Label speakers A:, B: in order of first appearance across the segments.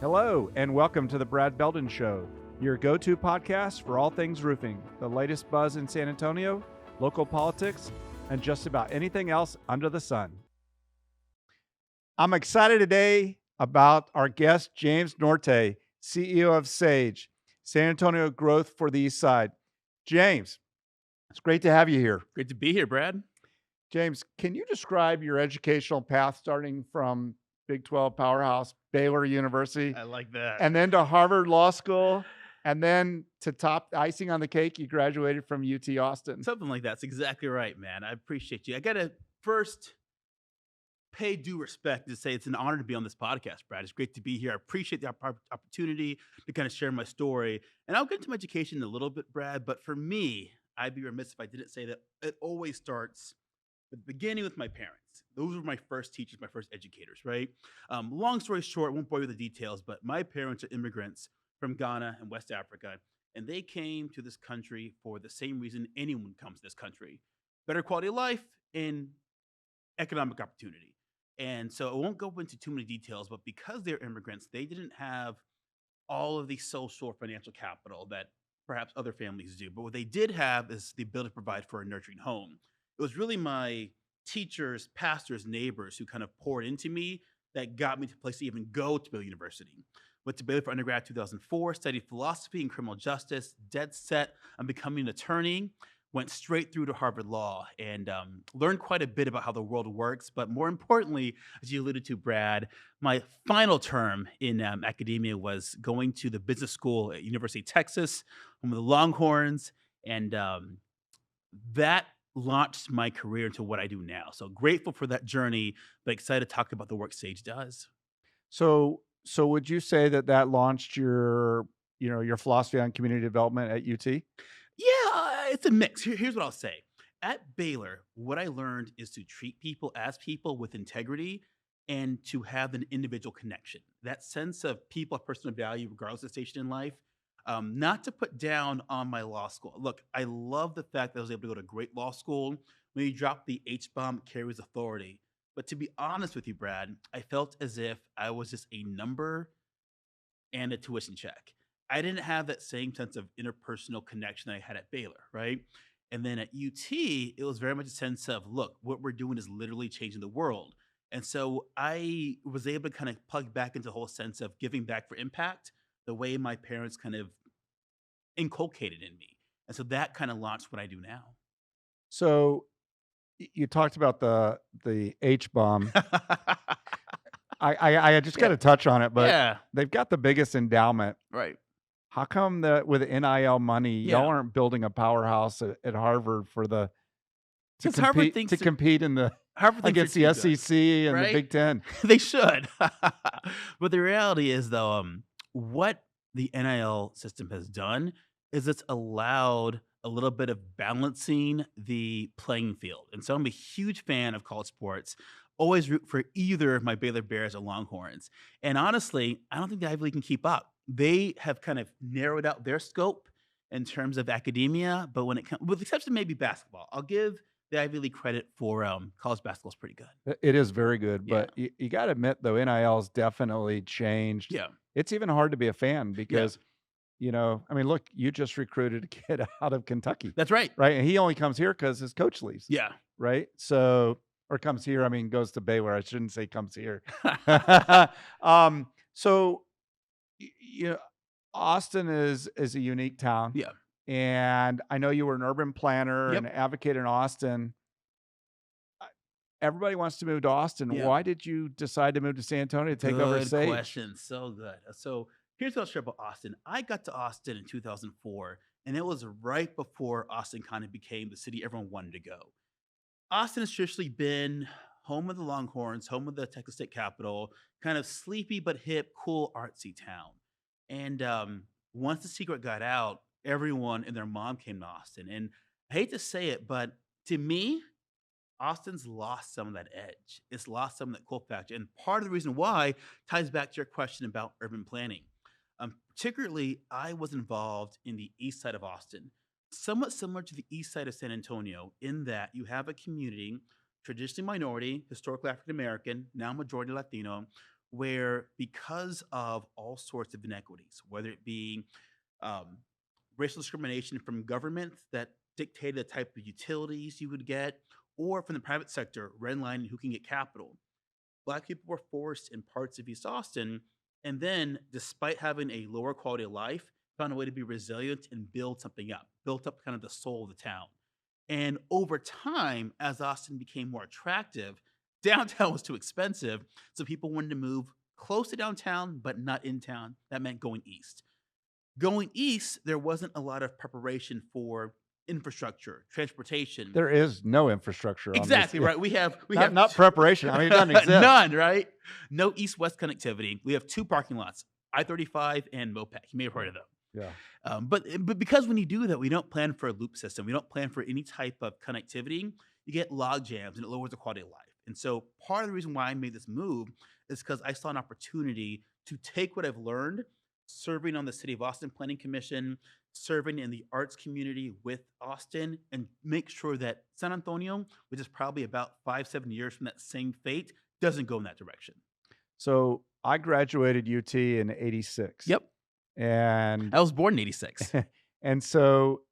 A: Hello, and welcome to the Brad Beldon Show, your go-to podcast for all things roofing, the latest buzz in San Antonio, local politics, and just about anything else under the sun. I'm excited today about our guest, James Nortey, CEO of Sage, San Antonio Growth for the East Side. James, it's great to have you here.
B: Great to be here, Brad.
A: James, can you describe your educational path starting from Big 12 powerhouse, Baylor University,
B: I like that.
A: and then to Harvard Law School, and then to top icing on the cake, you graduated from UT Austin?
B: Something like that's exactly right, man. I appreciate you. I got to first pay due respect to say it's an honor to be on this podcast, Brad. It's great to be here. I appreciate the opportunity to kind of share my story. And I'll get into my education in a little bit, Brad. But for me, I'd be remiss if I didn't say that it always starts at the beginning with my parents. Those were my first teachers, my first educators, right? Long story short, won't bore you with the details, but my parents are immigrants from Ghana and West Africa, and they came to this country for the same reason anyone comes to this country: better quality of life and economic opportunity. And so I won't go into too many details, but because they're immigrants, they didn't have all of the social or financial capital that perhaps other families do. But what they did have is the ability to provide for a nurturing home. It was really my teachers, pastors, neighbors who kind of poured into me that got me to a place to even go to Baylor University. Went to Baylor for undergrad 2004, studied philosophy and criminal justice, dead set on becoming an attorney. Went straight through to Harvard Law and learned quite a bit about how the world works. But more importantly, as you alluded to, Brad, my final term in academia was going to the business school at University of Texas, home of the Longhorns, and that launched my career into what I do now. So grateful for that journey, but excited to talk about the work Sage does.
A: So would you say that launched your philosophy on community development at UT?
B: Yeah, it's a mix. Here's what I'll say. At Baylor, what I learned is to treat people as people with integrity and to have an individual connection. That sense of people of personal value, regardless of station in life. Not to put down on my law school. Look, I love the fact that I was able to go to a great law school. When you drop the H-bomb, it carries authority. But to be honest with you, Brad, I felt as if I was just a number and a tuition check. I didn't have that same sense of interpersonal connection that I had at Baylor, right? And then at UT, it was very much a sense of, look, what we're doing is literally changing the world. And so I was able to kind of plug back into the whole sense of giving back for impact, the way my parents kind of inculcated in me. And so that kind of launched what I do now.
A: So you talked about the H bomb. I just got to touch on it, but
B: Yeah,
A: they've got the biggest endowment.
B: right.
A: How come that with NIL money,
B: Yeah.
A: y'all aren't building a powerhouse at Harvard to
B: Because Harvard thinks
A: compete in the
B: Harvard thinks
A: against
B: they're
A: the
B: too good,
A: SEC and the
B: right?
A: Big Ten?
B: They should. But the reality is, though, what the NIL system has done is it's allowed a little bit of balancing the playing field. And so I'm a huge fan of college sports. Always root for either my Baylor Bears or Longhorns. And honestly, I don't think the Ivy League can keep up. They have kind of narrowed out their scope in terms of academia, but when it comes, with the exception of maybe basketball, I'll give the Ivy League credit for college basketball is pretty good.
A: It is very good,
B: Yeah.
A: but you got to admit though, NIL's definitely changed.
B: Yeah.
A: It's even hard to be a fan because, I mean, look, you just recruited a kid out of Kentucky,
B: That's right.
A: right? And he only comes here because his coach leaves,
B: Yeah.
A: right? So, or comes here, I mean, goes to Baylor. I shouldn't say comes here. So, Austin is a unique town.
B: Yeah.
A: And I know you were an urban planner
B: Yep.
A: and advocate in Austin. Everybody wants to move to Austin.
B: Yeah.
A: Why did you decide to move to San Antonio to take over
B: Good
A: Sage?
B: question. So good. So here's what I'll share about Austin. I got to Austin in 2004, and it was right before Austin kind of became the city everyone wanted to go. Austin has traditionally been home of the Longhorns, home of the Texas State Capitol, kind of sleepy but hip, cool, artsy town. And once the secret got out, everyone and their mom came to Austin. And I hate to say it, but to me, Austin's lost some of that edge. It's lost some of that cool factor. And part of the reason why ties back to your question about urban planning. Particularly, I was involved in the east side of Austin, somewhat similar to the east side of San Antonio, in that you have a community, traditionally minority, historically African American, now majority Latino, where because of all sorts of inequities, whether it be um, racial discrimination from government that dictated the type of utilities you would get, or from the private sector, redlining who can get capital. Black people were forced in parts of East Austin, and then, despite having a lower quality of life, found a way to be resilient and build something up, built up kind of the soul of the town. And over time, as Austin became more attractive, downtown was too expensive, so people wanted to move close to downtown, but not in town. That meant going east. Going east, there wasn't a lot of preparation for infrastructure, transportation.
A: There is no infrastructure on this.
B: Exactly right. We have
A: Not preparation. I mean, it doesn't exist.
B: None, right? No east-west connectivity. We have two parking lots, I-35 and Mopac. You may have heard of them.
A: Yeah.
B: But because when you do that, we don't plan for a loop system. We don't plan for any type of connectivity. You get log jams, and it lowers the quality of life. And so part of the reason why I made this move is because I saw an opportunity to take what I've learned serving on the City of Austin Planning Commission, serving in the arts community with Austin, and make sure that San Antonio, which is probably about 5-7 years from that same fate, doesn't go in that direction.
A: So I graduated UT in '86.
B: Yep.
A: And
B: I was born in '86.
A: and so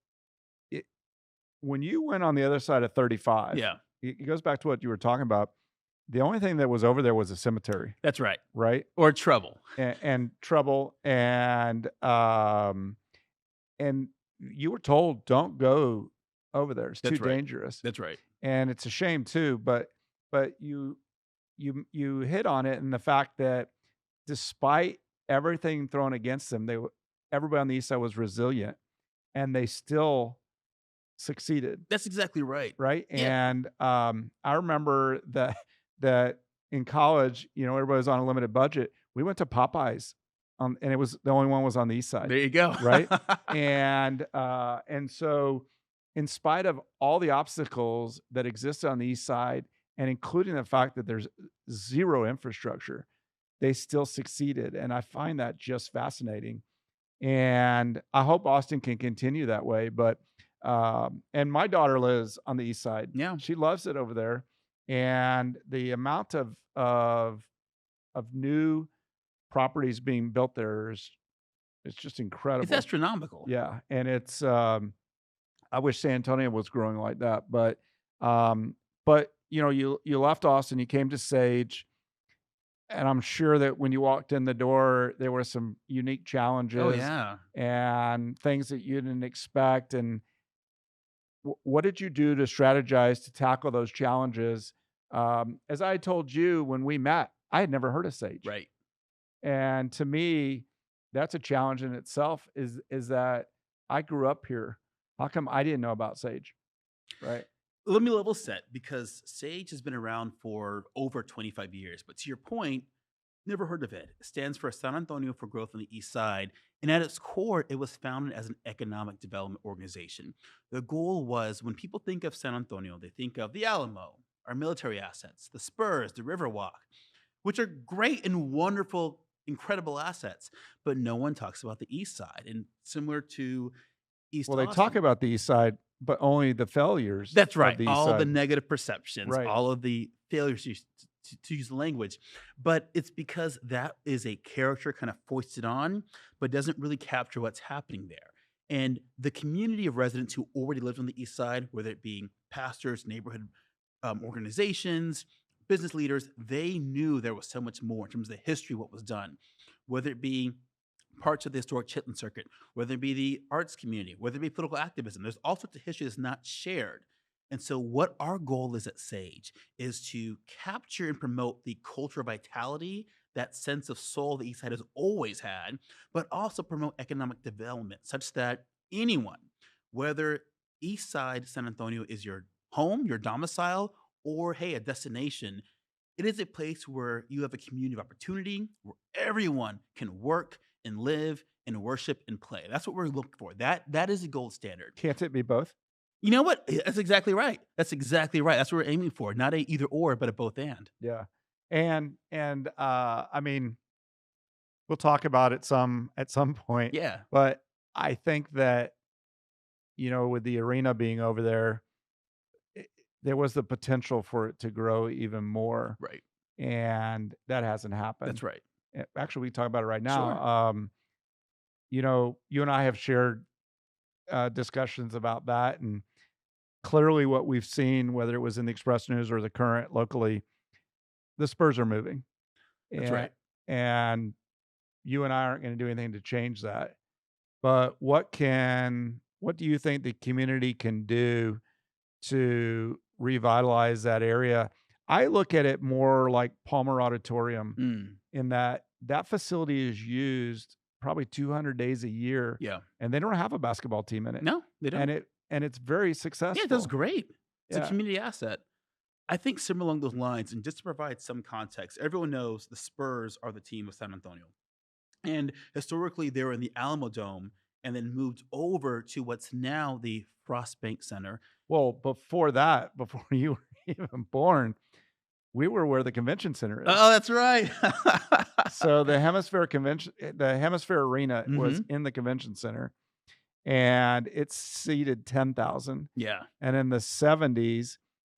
A: when you went on the other side of 35,
B: Yeah,
A: it goes back to what you were talking about. The only thing that was over there was a cemetery,
B: that's right.
A: right?
B: Or trouble.
A: And trouble, and you were told don't go over there. It's
B: That's
A: too
B: right.
A: dangerous.
B: That's right.
A: And it's a shame too. But you hit on it, and the fact that despite everything thrown against them, everybody on the east side was resilient, and they still succeeded.
B: That's exactly right.
A: Right.
B: Yeah.
A: And I remember that in college, everybody was on a limited budget. We went to Popeyes, and it was the only one was on the east side.
B: There you go.
A: Right. And so in spite of all the obstacles that exist on the east side, and including the fact that there's zero infrastructure, they still succeeded. And I find that just fascinating. And I hope Austin can continue that way. But and my daughter lives on the east side.
B: Yeah.
A: She loves it over there. And the amount of new properties being built there it's just incredible.
B: It's astronomical.
A: Yeah. And it's I wish San Antonio was growing like that. But you left Austin, you came to Sage. And I'm sure that when you walked in the door, there were some unique challenges.
B: Oh, yeah.
A: And things that you didn't expect. And what did you do to strategize to tackle those challenges? As I told you when we met, I had never heard of Sage.
B: Right.
A: And to me, that's a challenge in itself, is that I grew up here. How come I didn't know about Sage? Right.
B: Let me level set, because Sage has been around for over 25 years. But to your point, never heard of it. It stands for San Antonio for Growth on the East Side. And at its core, it was founded as an economic development organization. The goal was, when people think of San Antonio, they think of the Alamo, our military assets, the Spurs, the Riverwalk, which are great and wonderful, incredible assets. But no one talks about the East Side. And similar to East
A: Well, they
B: Austin,
A: talk about the east side, but only the failures.
B: that's
A: of
B: right.
A: the east
B: All
A: side.
B: the negative perceptions,
A: Right.
B: all of the failures to use the language. But it's because that is a character kind of foisted on, but doesn't really capture what's happening there. And the community of residents who already lived on the east side, whether it be pastors, neighborhood organizations, business leaders, they knew there was so much more in terms of the history of what was done, whether it be parts of the historic Chitlin circuit, whether it be the arts community, whether it be political activism. There's all sorts of history that's not shared. And so what our goal is at Sage is to capture and promote the culture of vitality, that sense of soul the East Side has always had, but also promote economic development such that anyone, whether East Side San Antonio is your home, your domicile, or hey, a destination, it is a place where you have a community of opportunity, where everyone can work and live and worship and play. That's what we're looking for. That is the gold standard.
A: Can't it be both?
B: You know what? That's exactly right. That's exactly right. That's what we're aiming for. Not a either or, but a both and.
A: Yeah. And I mean, we'll talk about it at some point.
B: Yeah.
A: But I think that, with the arena being over there, there was the potential for it to grow even more.
B: Right.
A: and that hasn't happened.
B: That's right.
A: Actually, we can talk about it right
B: Sure.
A: now. You and I have shared discussions about that, and clearly what we've seen, whether it was in the Express News or the Current locally, the Spurs are moving.
B: That's
A: And,
B: right.
A: and you and I aren't going to do anything to change that. But what do you think the community can do to revitalize that area? I look at it more like Palmer Auditorium
B: Mm.
A: in that facility is used probably 200 days a year,
B: Yeah.
A: and they don't have a basketball team in it.
B: No, they don't.
A: And it's very
B: Yeah,
A: successful.
B: it does great. It's a
A: Yeah.
B: community asset. I think similar along those lines, and just to provide some context, everyone knows the Spurs are the team of San Antonio. And historically, they were in the Alamo Dome and then moved over to what's now the Frostbank Center.
A: Well, before that, before you were even born, we were where the convention center is.
B: Oh, that's right.
A: So the Hemisphere Arena was in the convention center, and it seated 10,000.
B: Yeah.
A: And in the 70s,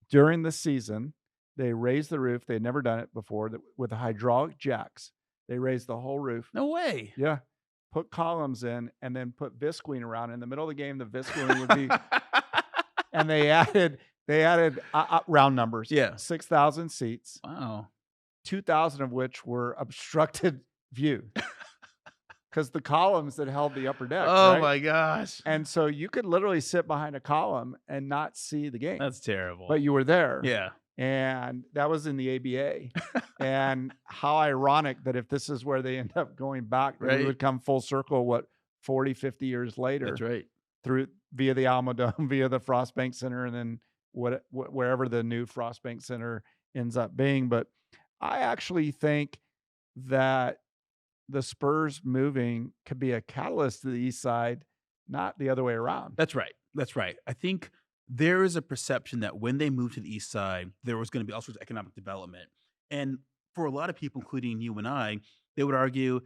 A: during the season, they raised the roof. They'd never done it before with hydraulic jacks. They raised the whole roof.
B: No way.
A: Yeah. Put columns in and then put visqueen around. In the middle of the game, the visqueen would be, and they added round numbers.
B: Yeah.
A: 6,000 seats.
B: Wow.
A: 2,000 of which were obstructed view because the columns that held the upper deck.
B: Oh
A: right?
B: my gosh.
A: And so you could literally sit behind a column and not see the game.
B: That's terrible.
A: But you were there.
B: Yeah.
A: And that was in the ABA. And how ironic that if this is where they end up going back,
B: Right.
A: we would come full circle, 40, 50 years later.
B: That's right.
A: Via the Alamo Dome, via the Frostbank Center, and then wherever the new Frostbank Center ends up being. But I actually think that the Spurs moving could be a catalyst to the East Side, not the other way around.
B: That's right. That's right. I think there is a perception that when they moved to the East Side, there was going to be all sorts of economic development. And for a lot of people, including you and I, they would argue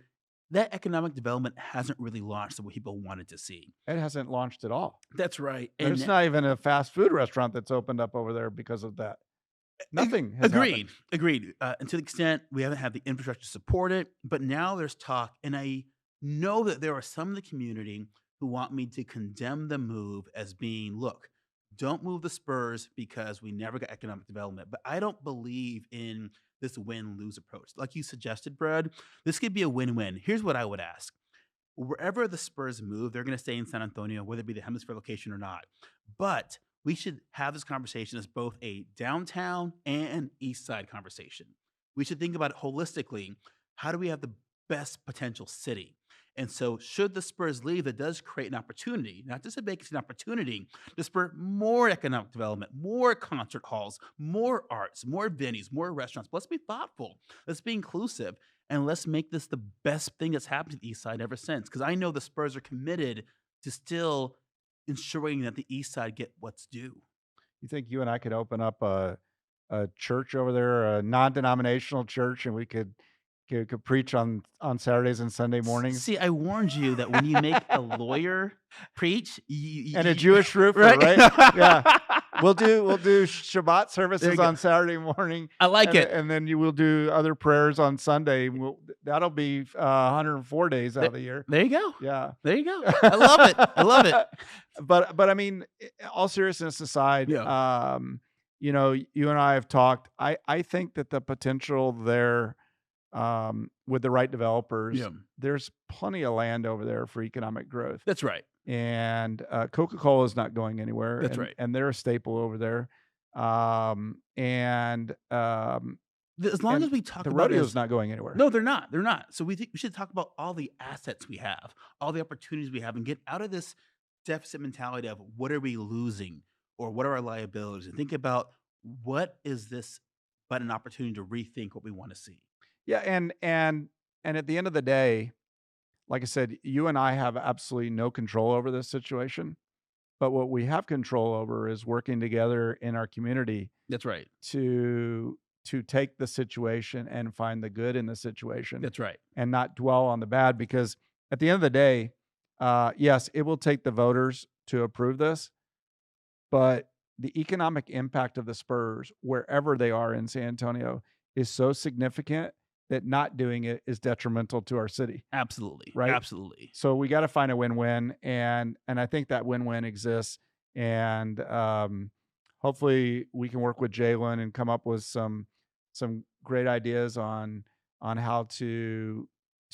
B: that economic development hasn't really launched the way people wanted to see.
A: It hasn't launched at all.
B: That's right.
A: There's not even a fast food restaurant that's opened up over there because of that. Nothing has happened.
B: Agreed. And to the extent we haven't had the infrastructure to support it, but now there's talk, and I know that there are some in the community who want me to condemn the move as being, look, don't move the Spurs because we never got economic development. But I don't believe in this win-lose approach. Like you suggested, Brad, this could be a win-win. Here's what I would ask. Wherever the Spurs move, they're going to stay in San Antonio, whether it be the Hemisphere location or not. But we should have this conversation as both a downtown and East Side conversation. We should think about it holistically. How do we have the best potential city? And so should the Spurs leave, that does create an opportunity, not just a vacancy, an opportunity to spur more economic development, more concert halls, more arts, more venues, more restaurants. But let's be thoughtful. Let's be inclusive. And let's make this the best thing that's happened to the East Side ever since. Because I know the Spurs are committed to still ensuring that the East Side get what's due.
A: You think you and I could open up a church over there, a non-denominational church, and we could preach on Saturdays and Sunday mornings?
B: See, I warned you that when you make a lawyer preach,
A: and a Jewish roofer, right? Yeah. We'll do Shabbat services on Saturday morning.
B: I like it.
A: And then you will do other prayers on Sunday. That'll be 104 days out of the year.
B: There you go.
A: Yeah.
B: There you go. I love it. I love it.
A: But I mean, all seriousness aside,
B: Yeah.
A: you and I have talked. I think that the potential there, with the right developers, there's plenty of land over there for economic growth.
B: That's right.
A: And Coca-Cola is not going anywhere.
B: That's right.
A: And they're a staple over there.
B: As long as we talk
A: the
B: about
A: rodeo's not going anywhere.
B: No, they're not. They're not. So we think we should talk about all the assets we have, all the opportunities we have, and get out of this deficit mentality of what are we losing or what are our liabilities, and think about what is this but an opportunity to rethink what we want to see.
A: Yeah, and at the end of the day, like I said, you and I have absolutely no control over this situation. But what we have control over is working together in our community.
B: That's right.
A: To take the situation and find the good in the situation.
B: That's right.
A: And not dwell on the bad, because at the end of the day, yes, it will take the voters to approve this, but the economic impact of the Spurs, wherever they are in San Antonio, is so significant that not doing it is detrimental to our city,
B: Absolutely.
A: right?
B: Absolutely.
A: So we got to find a win-win, and I think that win-win exists, and hopefully we can work with Jalen and come up with some great ideas on how to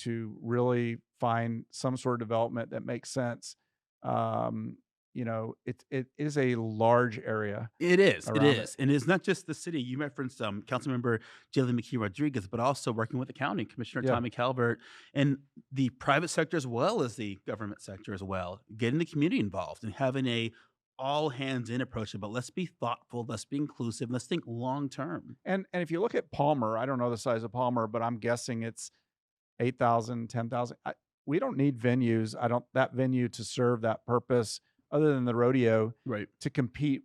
A: really find some sort of development that makes sense. Um, it is a large area
B: It is. It
A: around it.
B: is. And it's not just the city. You referenced Councilmember Jalen McKee Rodriguez, but also working with the county, Commissioner
A: Yeah.
B: Tommy Calvert, and the private sector as well as the government sector as well, getting the community involved and having a all hands in approach. But let's be thoughtful, let's be inclusive, let's think long term.
A: And if you look at Palmer, I don't know the size of Palmer, but I'm guessing it's 8,000, 10,000. We don't need venues. That venue to serve that purpose other than the rodeo
B: Right.
A: to compete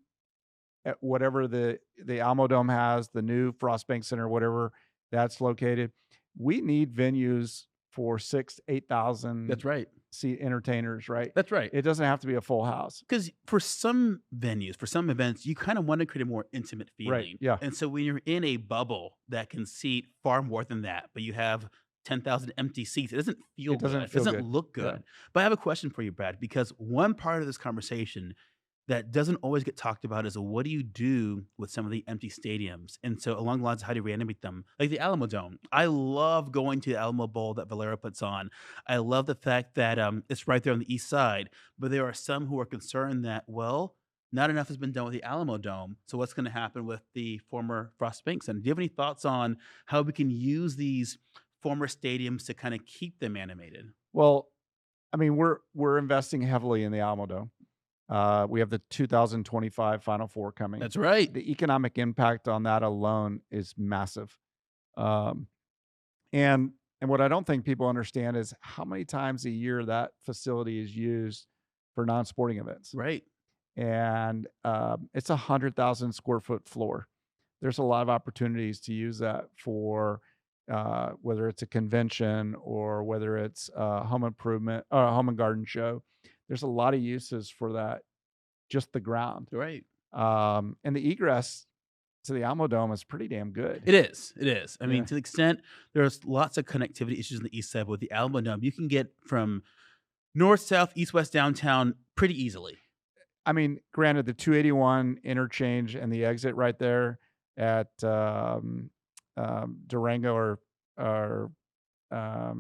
A: at whatever the Alamo Dome has, the new Frost Bank Center, whatever that's located. We need venues for 6,000 to 8,000
B: That's right.
A: seat entertainers, right?
B: That's right.
A: It doesn't have to be a full house.
B: Because for some venues, for some events, you kind of want to create a more intimate feeling.
A: Right, yeah.
B: And so when you're in a bubble that can seat far more than that, but you have 10,000 empty seats, it doesn't feel
A: It doesn't
B: good.
A: feel
B: It doesn't
A: good.
B: look
A: Yeah.
B: good. But I have a question for you, Brad, because one part of this conversation that doesn't always get talked about is what do you do with some of the empty stadiums? And so along the lines of how do you reanimate them? Like the Alamo Dome. I love going to the Alamo Bowl that Valero puts on. I love the fact that it's right there on the east side. But there are some who are concerned that, well, not enough has been done with the Alamo Dome. So what's going to happen with the former Frost Bank Center? Do you have any thoughts on how we can use these former stadiums to kind of keep them animated?
A: Well, I mean, we're investing heavily in the Alamo Dome. We have the 2025 Final Four coming.
B: That's right.
A: The economic impact on that alone is massive. Um, and what I don't think people understand is how many times a year that facility is used for non-sporting events.
B: Right.
A: And it's 100,000 square foot floor. There's a lot of opportunities to use that for whether it's a convention or whether it's a home improvement or a home and garden show. There's a lot of uses for that, just the ground.
B: Right.
A: And the egress to the Alamo Dome is pretty damn good.
B: It is. It is. I mean,
A: Yeah.
B: to the extent there's lots of connectivity issues on the east side with the Alamo Dome, you can get from north, south, east, west, downtown pretty easily.
A: I mean, granted, the 281 interchange and the exit right there at Durango or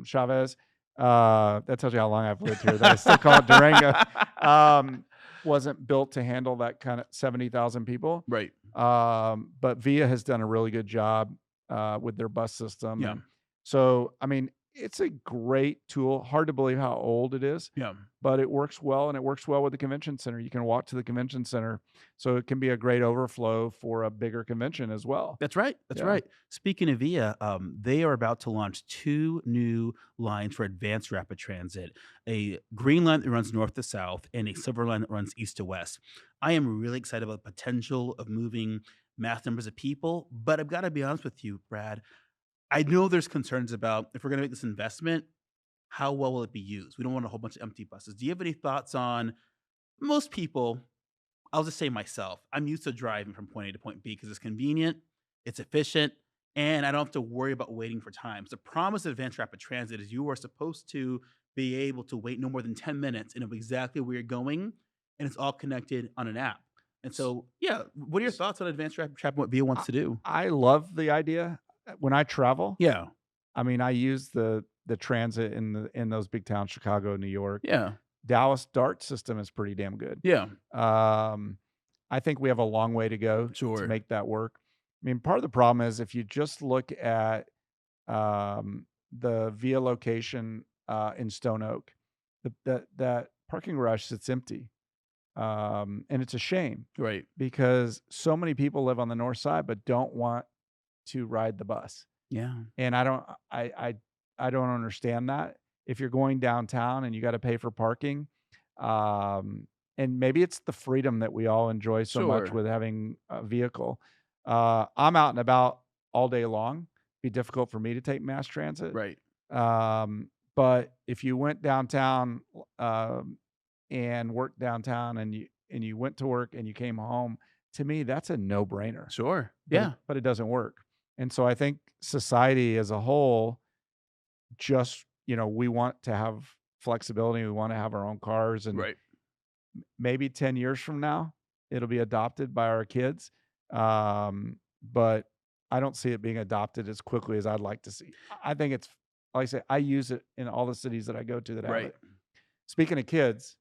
A: Chavez. That tells you how long I've lived here. That I still call it Durango. Wasn't built to handle that kind of 70,000 people.
B: Right.
A: But VIA has done a really good job with their bus system.
B: Yeah.
A: And so, I mean, it's a great tool. Hard to believe how old it is.
B: Yeah.
A: But it works well, and it works well with the convention center. You can walk to the convention center, so it can be a great overflow for a bigger convention as well.
B: That's right. That's
A: Yeah.
B: right. Speaking of VIA, they are about to launch 2 new lines for advanced rapid transit, a green line that runs north to south and a silver line that runs east to west. I am really excited about the potential of moving mass numbers of people, but I've got to be honest with you, Brad. I know there's concerns about if we're going to make this investment, how well will it be used? We don't want a whole bunch of empty buses. Do you have any thoughts on most people? I'll just say myself, I'm used to driving from point A to point B because it's convenient, it's efficient, and I don't have to worry about waiting for times. The promise of advanced rapid transit is you are supposed to be able to wait no more than 10 minutes and know exactly where you're going, and it's all connected on an app. And so, yeah, what are your thoughts on advanced rapid transit, what VIA wants to do?
A: I love the idea. When I travel,
B: Yeah,
A: I mean, I use the transit in those big towns, Chicago, New York.
B: yeah,
A: Dallas DART system is pretty damn good.
B: yeah,
A: I think we have a long way to go
B: Sure.
A: to make that work. I mean, part of the problem is if you just look at the VIA location in Stone Oak, that parking garage sits empty. And it's a shame
B: right.
A: because so many people live on the north side but don't want to ride the bus.
B: Yeah,
A: And I don't understand that. If you're going downtown and you got to pay for parking, and maybe it's the freedom that we all enjoy so much
B: Sure.
A: with having a vehicle. I'm out and about all day long. Be difficult for me to take mass transit.
B: right.
A: But if you went downtown and worked downtown and you went to work and you came home, to me that's a no-brainer.
B: Sure.
A: But
B: Yeah.
A: but it doesn't work. And so I think society as a whole, just, we want to have flexibility. We want to have our own cars, and
B: Right.
A: maybe 10 years from now, it'll be adopted by our kids. But I don't see it being adopted as quickly as I'd like to see. I think it's, like I say, I use it in all the cities that I go to that have
B: Right.
A: it. Speaking of kids,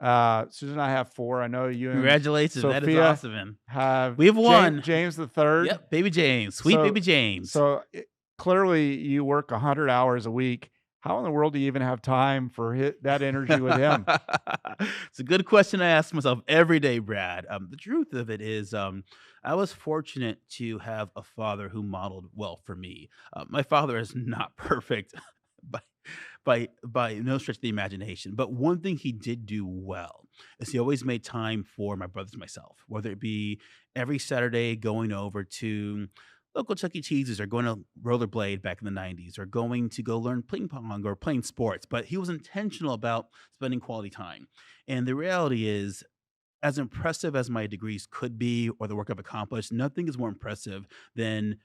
A: Susan and I have 4. I know you and
B: Congratulations. That is
A: Sophia
B: awesome, man.
A: have
B: We have one.
A: James the third.
B: Yep. Baby James. Sweet
A: So-
B: baby James.
A: So clearly you work 100 hours a week. How in the world do you even have time for that energy with him?
B: It's a good question I ask myself every day, Brad. The truth of it is, I was fortunate to have a father who modeled well for me. My father is not perfect by no stretch of the imagination, but one thing he did do well is he always made time for my brothers and myself, whether it be every Saturday going over to local Chuck E. Cheese's or going to rollerblade back in the 90s or going to go learn ping pong or playing sports. But he was intentional about spending quality time. And the reality is, as impressive as my degrees could be or the work I've accomplished, nothing is more impressive than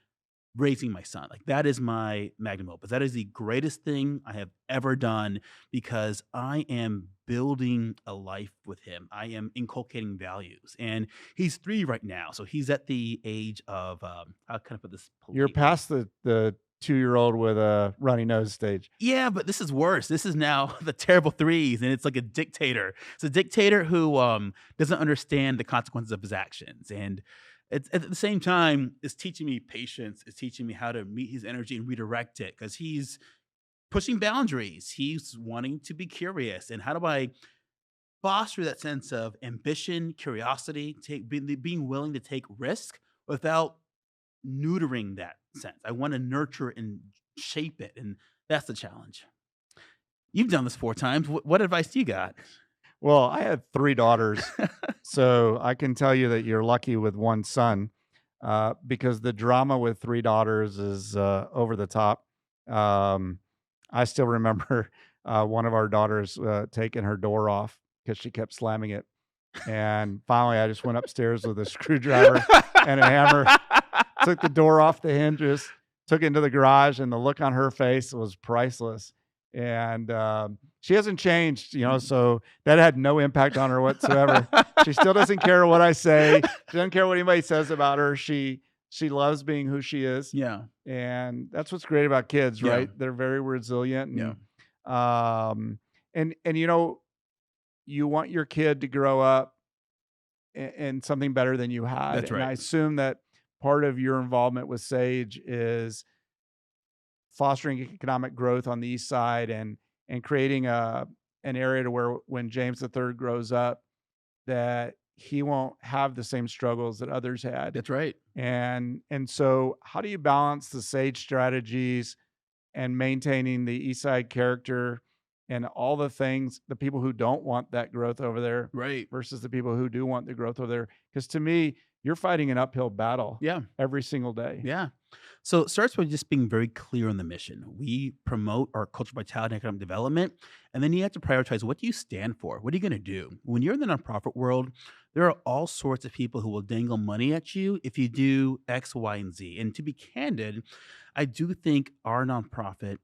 B: raising my son. Like, that is my magnum opus. That is the greatest thing I have ever done because I am building a life with him. I am inculcating values. And he's 3 right now. So he's at the age of, how can I put this?
A: You're past the 2-year-old with a runny nose stage.
B: Yeah, but this is worse. This is now the terrible 3s, and it's like a dictator. It's a dictator who doesn't understand the consequences of his actions. And it's, at the same time, it's teaching me patience. It's teaching me how to meet his energy and redirect it because he's pushing boundaries. He's wanting to be curious. And how do I foster that sense of ambition, curiosity, being willing to take risk without neutering that sense? I want to nurture and shape it. And that's the challenge. You've done this 4 times. What advice do you got?
A: Well, I had 3 daughters, so I can tell you that you're lucky with 1 son, because the drama with 3 daughters is over the top. I still remember one of our daughters taking her door off because she kept slamming it. And finally, I just went upstairs with a screwdriver and a hammer, took the door off the hinges, took it into the garage, and the look on her face was priceless. And she hasn't changed, so that had no impact on her whatsoever. She still doesn't care what I say. She doesn't care what anybody says about her. She loves being who she is.
B: Yeah.
A: And that's what's great about kids,
B: Yeah.
A: right? They're very resilient. And,
B: Yeah.
A: and you want your kid to grow up in something better than you had.
B: That's
A: And
B: right.
A: I assume that part of your involvement with Sage is fostering economic growth on the east side and creating an area to where when James III grows up, that he won't have the same struggles that others had.
B: That's right.
A: And so how do you balance the Sage strategies and maintaining the east side character and all the things, the people who don't want that growth over there
B: Right.
A: versus the people who do want the growth over there? Because to me, you're fighting an uphill battle
B: Yeah.
A: every single day.
B: Yeah. So it starts with just being very clear on the mission. We promote our cultural vitality and economic development. And then you have to prioritize, what do you stand for? What are you going to do? When you're in the nonprofit world, there are all sorts of people who will dangle money at you if you do X, Y, and Z. And to be candid, I do think our nonprofit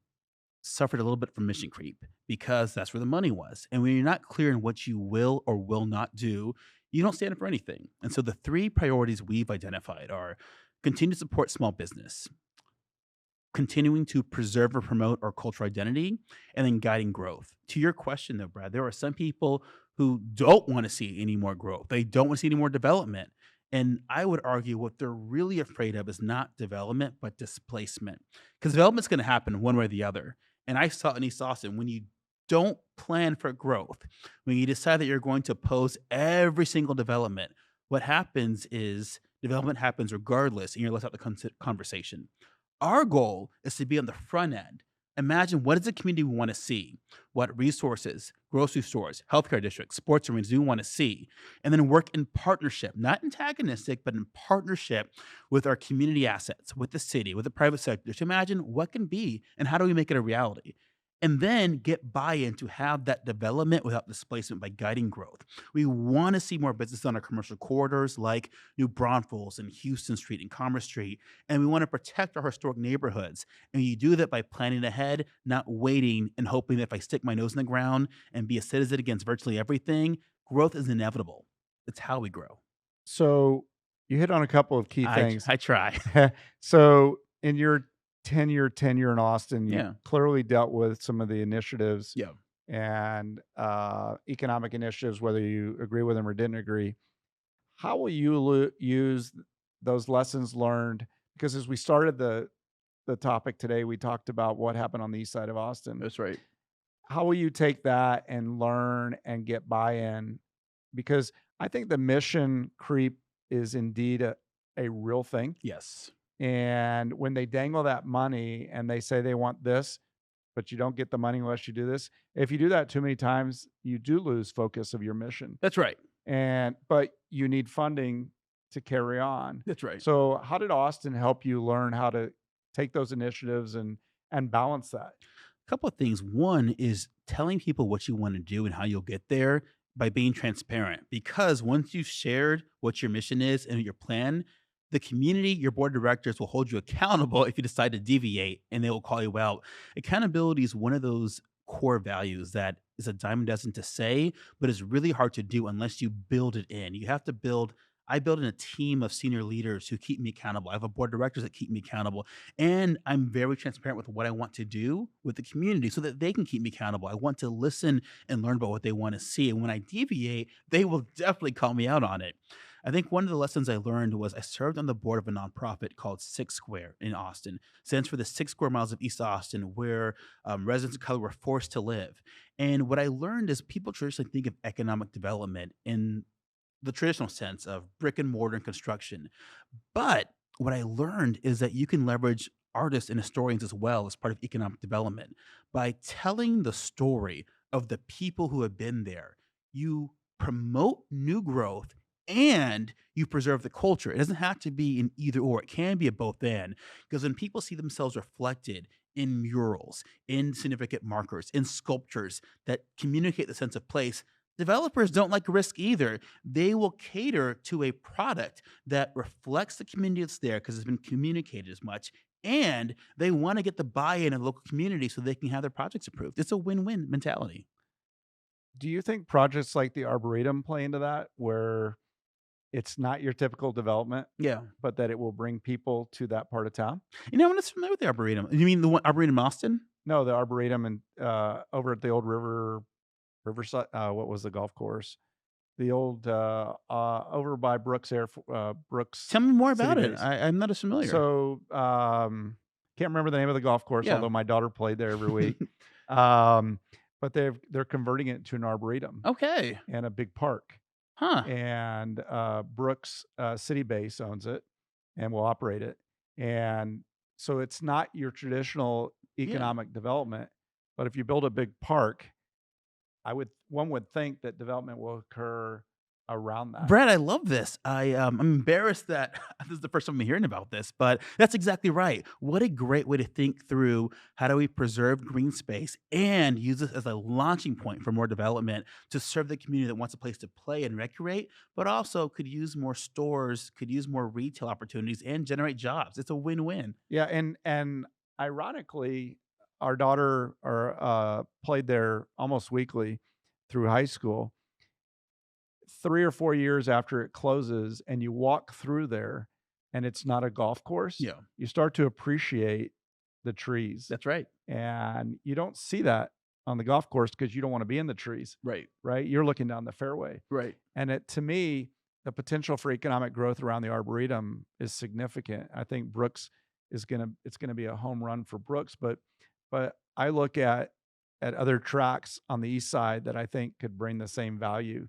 B: suffered a little bit from mission creep because that's where the money was. And when you're not clear in what you will or will not do, you don't stand up for anything. And so the 3 priorities we've identified are: continue to support small business, continuing to preserve or promote our cultural identity, and then guiding growth. To your question, though, Brad, there are some people who don't want to see any more growth. They don't want to see any more development. And I would argue what they're really afraid of is not development, but displacement. Because development's going to happen one way or the other. And I saw it in East Austin. When you don't plan for growth, when you decide that you're going to oppose every single development, what happens is development happens regardless, and you're left out the conversation. Our goal is to be on the front end. Imagine, what is the community we want to see? What resources, grocery stores, healthcare districts, sports arenas do we want to see? And then work in partnership, not antagonistic, but in partnership with our community assets, with the city, with the private sector, to imagine what can be and how do we make it a reality. and then get buy-in to have that development without displacement by guiding growth. We want to see more business on our commercial corridors like New Braunfels and Houston Street and Commerce Street, and we want to protect our historic neighborhoods. And you do that by planning ahead, not waiting and hoping that if I stick my nose in the ground and be a citizen against virtually everything, growth is inevitable. It's how we grow.
A: So you hit on a couple of key things.
B: I try.
A: So in your 10-year tenure in Austin, you
B: Yeah.
A: clearly dealt with some of the initiatives
B: Yeah.
A: and economic initiatives, whether you agree with them or didn't agree. How will you use those lessons learned? Because as we started the topic today, we talked about what happened on the east side of Austin.
B: That's right.
A: How will you take that and learn and get buy-in? Because I think the mission creep is indeed a real thing.
B: Yes.
A: And when they dangle that money and they say they want this, but you don't get the money unless you do this, if you do that too many times, you do lose focus of your mission.
B: That's right.
A: But you need funding to carry on.
B: That's right.
A: So how did Austin help you learn how to take those initiatives and balance that?
B: A couple of things. One is telling people what you want to do and how you'll get there by being transparent. Because once you've shared what your mission is and your plan, the community, your board of directors will hold you accountable if you decide to deviate, and they will call you out. Accountability is one of those core values that is a dime a dozen to say, but is really hard to do unless you build it in. You have to build. I build in a team of senior leaders who keep me accountable. I have a board of directors that keep me accountable. And I'm very transparent with what I want to do with the community so that they can keep me accountable. I want to listen and learn about what they want to see. And when I deviate, they will definitely call me out on it. I think one of the lessons I learned was I served on the board of a nonprofit called Six Square in Austin. Stands for the 6 square miles of East Austin, where residents of color were forced to live. And what I learned is people traditionally think of economic development in the traditional sense of brick and mortar and construction. But what I learned is that you can leverage artists and historians as well as part of economic development. By telling the story of the people who have been there, you promote new growth and you preserve the culture. It doesn't have to be an either or. It can be a both and. Because when people see themselves reflected in murals, in significant markers, in sculptures that communicate the sense of place, developers don't like risk either. They will cater to a product that reflects the community that's there because it's been communicated as much. And they want to get the buy-in of the local community so they can have their projects approved. It's a win-win mentality.
A: Do you think projects like the Arboretum play into that, where it's not your typical development,
B: Yeah.
A: but that it will bring people to that part of town?
B: I'm not familiar with the Arboretum. You mean the one Arboretum in Austin?
A: No, the Arboretum and over at the old Riverside. What was the golf course? The old over by Brooks Brooks.
B: Tell me more
A: City
B: about it.
A: Base.
B: I'm not as familiar.
A: So can't remember the name of the golf course,
B: Yeah.
A: although my daughter played there every week. But they're converting it to an arboretum
B: Okay.
A: and a big park.
B: Huh.
A: And Brooks City Base owns it and will operate it. And so it's not your traditional economic development, but if you build a big park, one would think that development will occur around that.
B: Brad, I love this. I'm embarrassed that this is the first time I'm hearing about this, but that's exactly right. What a great way to think through how do we preserve green space and use this as a launching point for more development to serve the community that wants a place to play and recreate, but also could use more stores, could use more retail opportunities and generate jobs. It's a win-win.
A: Yeah, and ironically, our daughter played there almost weekly through high school. 3 or 4 years after it closes and you walk through there and it's not a golf course,
B: Yeah.
A: you start to appreciate the trees.
B: That's right.
A: And you don't see that on the golf course because you don't want to be in the trees,
B: Right.
A: right? You're looking down the fairway.
B: Right.
A: And to me, the potential for economic growth around the Arboretum is significant. I think Brooks it's gonna be a home run for Brooks, but I look at other tracks on the east side that I think could bring the same value.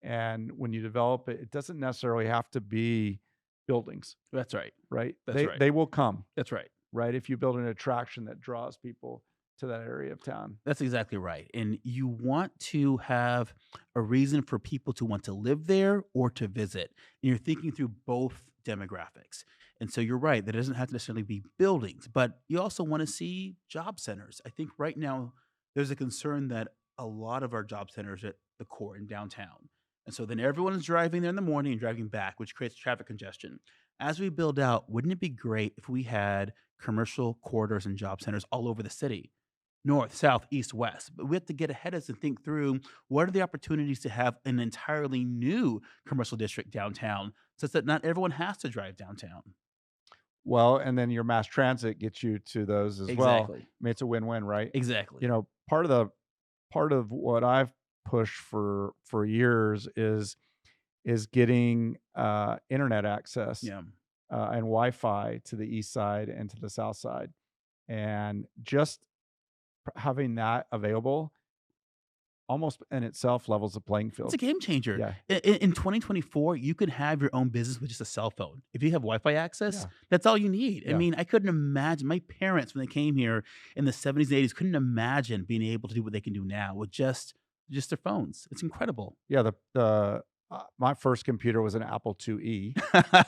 A: And when you develop it, it doesn't necessarily have to be buildings,
B: That's right.
A: right?
B: That's right.
A: They will come,
B: That's right.
A: right? If you build an attraction that draws people to that area of town.
B: That's exactly right. And you want to have a reason for people to want to live there or to visit. And you're thinking through both demographics. And so you're right, that it doesn't have to necessarily be buildings, but you also want to see job centers. I think right now, there's a concern that a lot of our job centers are at the core in downtown. And so then everyone is driving there in the morning and driving back, which creates traffic congestion. As we build out, wouldn't it be great if we had commercial corridors and job centers all over the city? North, south, east, west. But we have to get ahead of us and think through what are the opportunities to have an entirely new commercial district downtown such that not everyone has to drive downtown.
A: Well, and then your mass transit gets you to those as well.
B: Exactly.
A: I mean, it's a win-win, right?
B: Exactly.
A: You know, part of what I've pushed for years is getting internet access
B: Yeah.
A: and Wi-Fi to the east side and to the south side, and just having that available almost in itself levels the playing
B: It's
A: field.
B: a game changer.
A: Yeah,
B: In 2024, you can have your own business with just a cell phone. If you have Wi-Fi access,
A: yeah,
B: that's all you need. I
A: yeah.
B: mean, I couldn't imagine my parents when they came here in the 70s and 80s couldn't imagine being able to do what they can do now with just their phones. It's incredible.
A: Yeah, my first computer was an Apple IIe.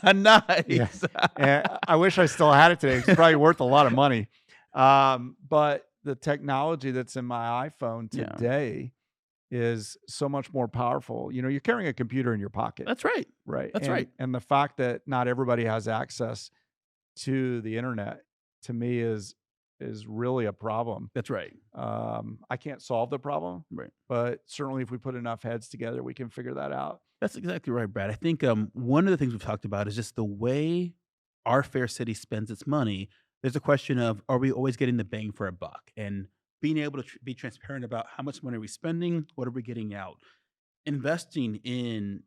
A: Yeah,
B: Nice.
A: and I wish I still had it today. It's probably worth a lot of money. But the technology that's in my iPhone
B: Yeah.
A: today is so much more powerful. You know, you're carrying a computer in your pocket,
B: That's right.
A: right?
B: That's right.
A: And the fact that not everybody has access to the internet, to me, is really a problem.
B: That's right.
A: I can't solve the problem,
B: Right.
A: but certainly if we put enough heads together, we can figure that out.
B: That's exactly right, Brad. I think one of the things we've talked about is just the way our fair city spends its money. There's a question of are we always getting the bang for a buck, and being able to be transparent about how much money are we spending, what are we getting out. Investing in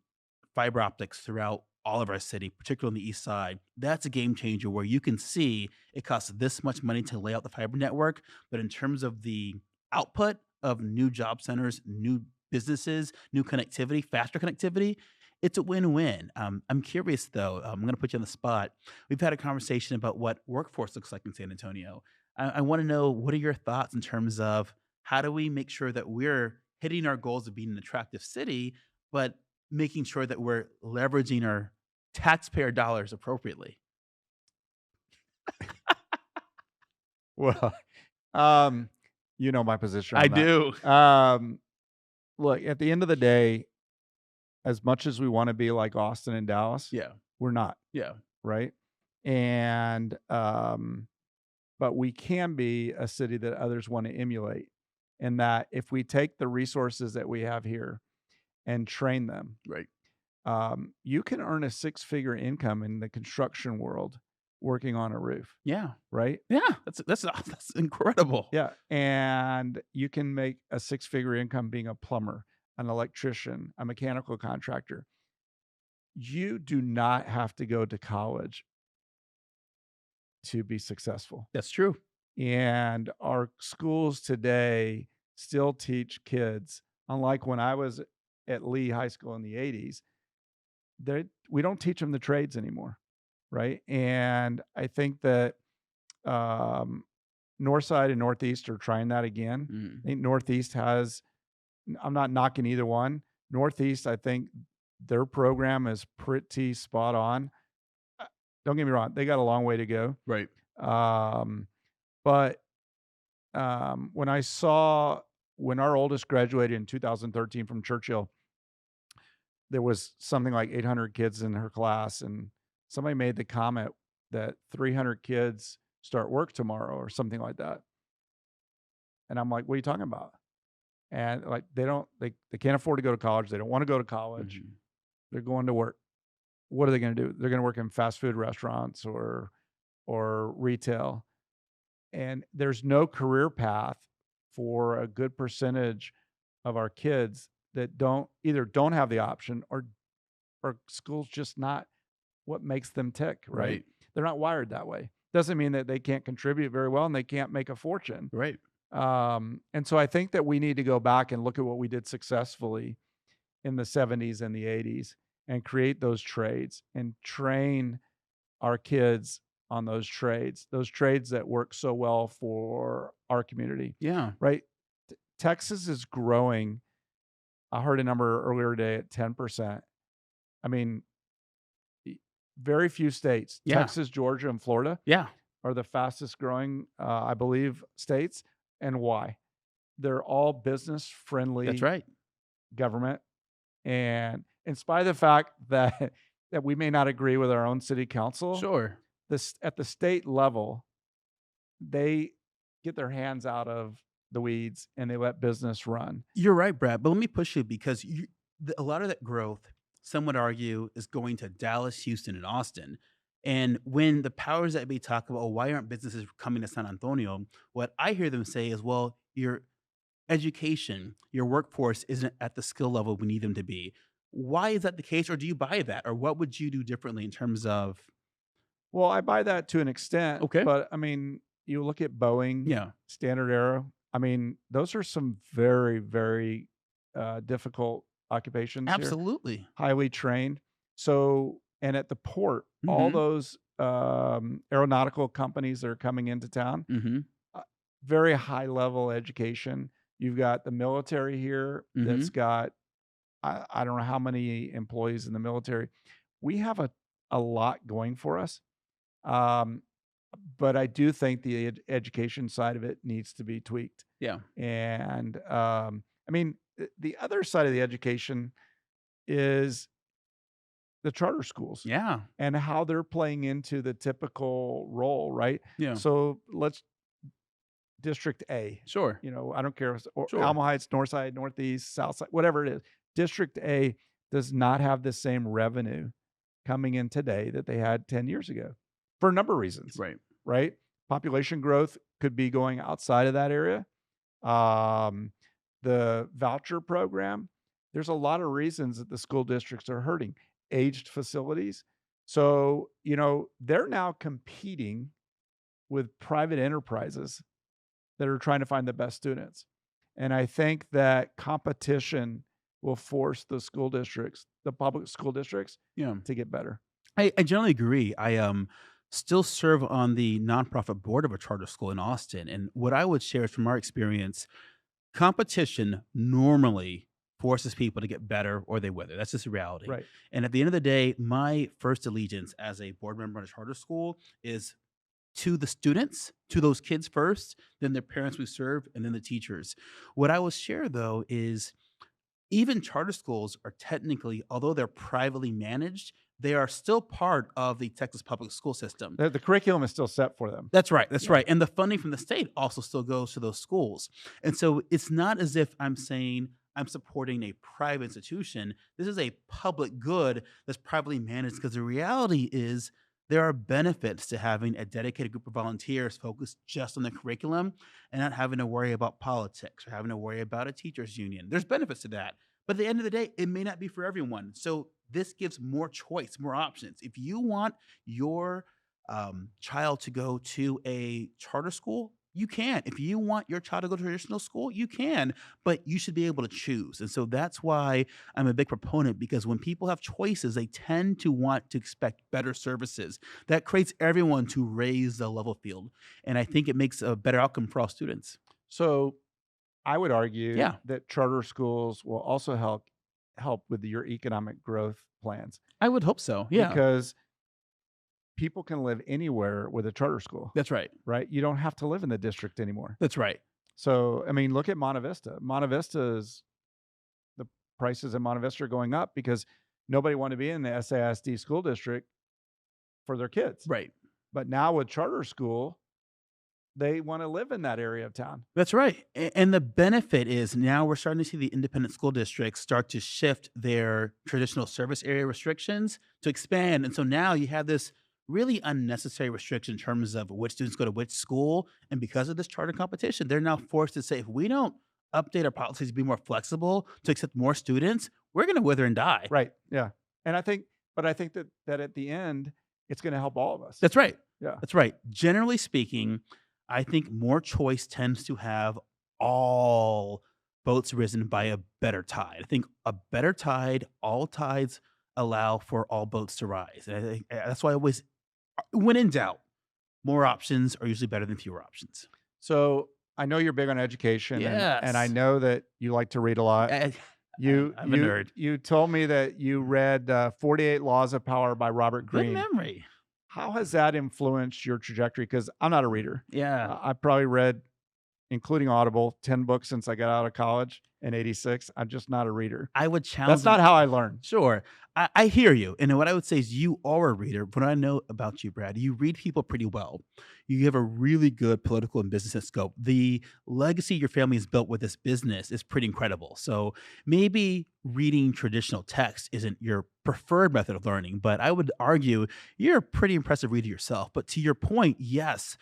B: fiber optics throughout all of our city, particularly on the east side, that's a game changer where you can see it costs this much money to lay out the fiber network, but in terms of the output of new job centers, new businesses, new connectivity, faster connectivity, it's a win-win. I'm curious though. I'm going to put you on the spot. We've had a conversation about what workforce looks like in San Antonio. I want to know what are your thoughts in terms of how do we make sure that we're hitting our goals of being an attractive city, but making sure that we're leveraging our taxpayer dollars appropriately.
A: Well, you know my position on
B: I
A: that.
B: do.
A: Look, at the end of the day, as much as we want to be like Austin and Dallas,
B: Yeah.
A: we're not,
B: Yeah.
A: right? And but we can be a city that others want to emulate. And that if we take the resources that we have here and train them,
B: Right.
A: you can earn a six-figure income in the construction world working on a roof,
B: Yeah.
A: right?
B: Yeah. That's incredible.
A: Yeah. And you can make a six-figure income being a plumber, an electrician, a mechanical contractor. You do not have to go to college to be successful.
B: That's true.
A: And our schools today still teach kids, unlike when I was at Lee High School in the 80s, we don't teach them the trades anymore, right? And I think that Northside and Northeast are trying that again.
B: Mm.
A: I think Northeast has, I'm not knocking either one. Northeast, I think their program is pretty spot on. Don't get me wrong, they got a long way to go.
B: Right.
A: But when our oldest graduated in 2013 from Churchill, there was something like 800 kids in her class, and somebody made the comment that 300 kids start work tomorrow or something like that. And I'm like, what are you talking about? And like, they can't afford to go to college. They don't want to go to college.
B: Mhm.
A: They're going to work. What are they going to do? They're going to work in fast food restaurants or retail. And there's no career path for a good percentage of our kids that don't have the option or school's just not what makes them tick, right?
B: Right.
A: They're not wired that way. Doesn't mean that they can't contribute very well and they can't make a fortune.
B: Right.
A: And so I think that we need to go back and look at what we did successfully in the 70s and the 80s and create those trades and train our kids on those trades that work so well for our community.
B: Yeah.
A: Right. Texas is growing. I heard a number earlier today at 10%. I mean, very few states,
B: Yeah.
A: Texas, Georgia, and Florida
B: Yeah.
A: are the fastest growing, I believe, states. And why? they're all business friendly
B: That's right.
A: government. And in spite of the fact that we may not agree with our own city council,
B: Sure.
A: at the state level, they get their hands out of the weeds and they let business run.
B: You're right, Brad. But let me push you because a lot of that growth, some would argue, is going to Dallas, Houston, and Austin. And when the powers that be talk about, oh, why aren't businesses coming to San Antonio? What I hear them say is, well, your education, your workforce isn't at the skill level we need them to be. Why is that the case? Or do you buy that? Or what would you do differently in terms of?
A: Well, I buy that to an extent.
B: Okay.
A: But I mean, you look at Boeing,
B: Yeah.
A: Standard Aero. I mean, those are some very, very difficult occupations here,
B: Absolutely.
A: highly trained. So, and at the port, all
B: Mhm.
A: those aeronautical companies that are coming into town,
B: Mm-hmm.
A: very high level education. You've got the military here that's got, I don't know how many employees in the military. We have a lot going for us. But I do think the education side of it needs to be tweaked.
B: Yeah.
A: And I mean, the other side of the education is the charter schools
B: Yeah.
A: and how they're playing into the typical role, right?
B: Yeah.
A: So let's District A.
B: Sure.
A: You know, I don't care if it's
B: Sure.
A: Alma Heights, Northside, Northeast, Southside, whatever it is. District A does not have the same revenue coming in today that they had 10 years ago for a number of reasons,
B: Right.
A: right? Population growth could be going outside of that area. The voucher program, there's a lot of reasons that the school districts are hurting. Aged facilities. So, you know, they're now competing with private enterprises that are trying to find the best students. And I think that competition will force the school districts, the public school districts,
B: Yeah.
A: to get better.
B: I generally agree. I still serve on the nonprofit board of a charter school in Austin. And what I would share is from our experience, competition normally forces people to get better or they wither. That's just a reality.
A: Right.
B: And at the end of the day, my first allegiance as a board member in a charter school is to the students, to those kids first, then their parents we serve, and then the teachers. What I will share, though, is even charter schools are technically, although they're privately managed, they are still part of the Texas public school system.
A: The curriculum is still set for them.
B: That's right. That's right. And the funding from the state also still goes to those schools. And so it's not as if I'm saying I'm supporting a private institution. This is a public good that's privately managed because the reality is there are benefits to having a dedicated group of volunteers focused just on the curriculum and not having to worry about politics or having to worry about a teachers union. There's benefits to that. But at the end of the day, it may not be for everyone. So this gives more choice, more options. If you want your child to go to a charter school, you can. If you want your child to go to traditional school, you can, but you should be able to choose. And so that's why I'm a big proponent, because when people have choices, they tend to want to expect better services. That creates everyone to raise the level field. And I think it makes a better outcome for all students.
A: So I would argue
B: Yeah.
A: that charter schools will also help with your economic growth plans.
B: I would hope so. Yeah.
A: Because people can live anywhere with a charter school,
B: That's right.
A: right? You don't have to live in the district anymore.
B: That's right.
A: So, I mean, look at Monte Vista. Monte Vista's, the prices in Monte Vista are going up because nobody wanted to be in the SASD school district for their kids.
B: Right.
A: But now with charter school, they want to live in that area of town.
B: That's right. And the benefit is now we're starting to see the independent school districts start to shift their traditional service area restrictions to expand. And so now you have this really unnecessary restriction in terms of which students go to which school. And because of this charter competition, they're now forced to say, if we don't update our policies to be more flexible, to accept more students, we're going to wither and die.
A: Right. Yeah. And I think that at the end, it's going to help all of us.
B: That's right.
A: Yeah.
B: That's right. Generally speaking, I think more choice tends to have all boats risen by a better tide. I think a better tide, all tides allow for all boats to rise. And I think that's why I always, when in doubt, more options are usually better than fewer options.
A: So I know you're big on education,
B: Yes.
A: and I know that you like to read a lot.
B: I'm a nerd.
A: You told me that you read 48 Laws of Power by Robert
B: Good
A: Greene.
B: memory.
A: How has that influenced your trajectory? Because I'm not a reader.
B: Yeah.
A: I probably read including Audible, 10 books since I got out of college in 86. I'm just not a reader.
B: I would challenge.
A: That's not how I learn.
B: Sure. I hear you. And what I would say is you are a reader. What I know about you, Brad, you read people pretty well. You have a really good political and business scope. The legacy your family has built with this business is pretty incredible. So maybe reading traditional text isn't your preferred method of learning, but I would argue you're a pretty impressive reader yourself. But to your point, yes,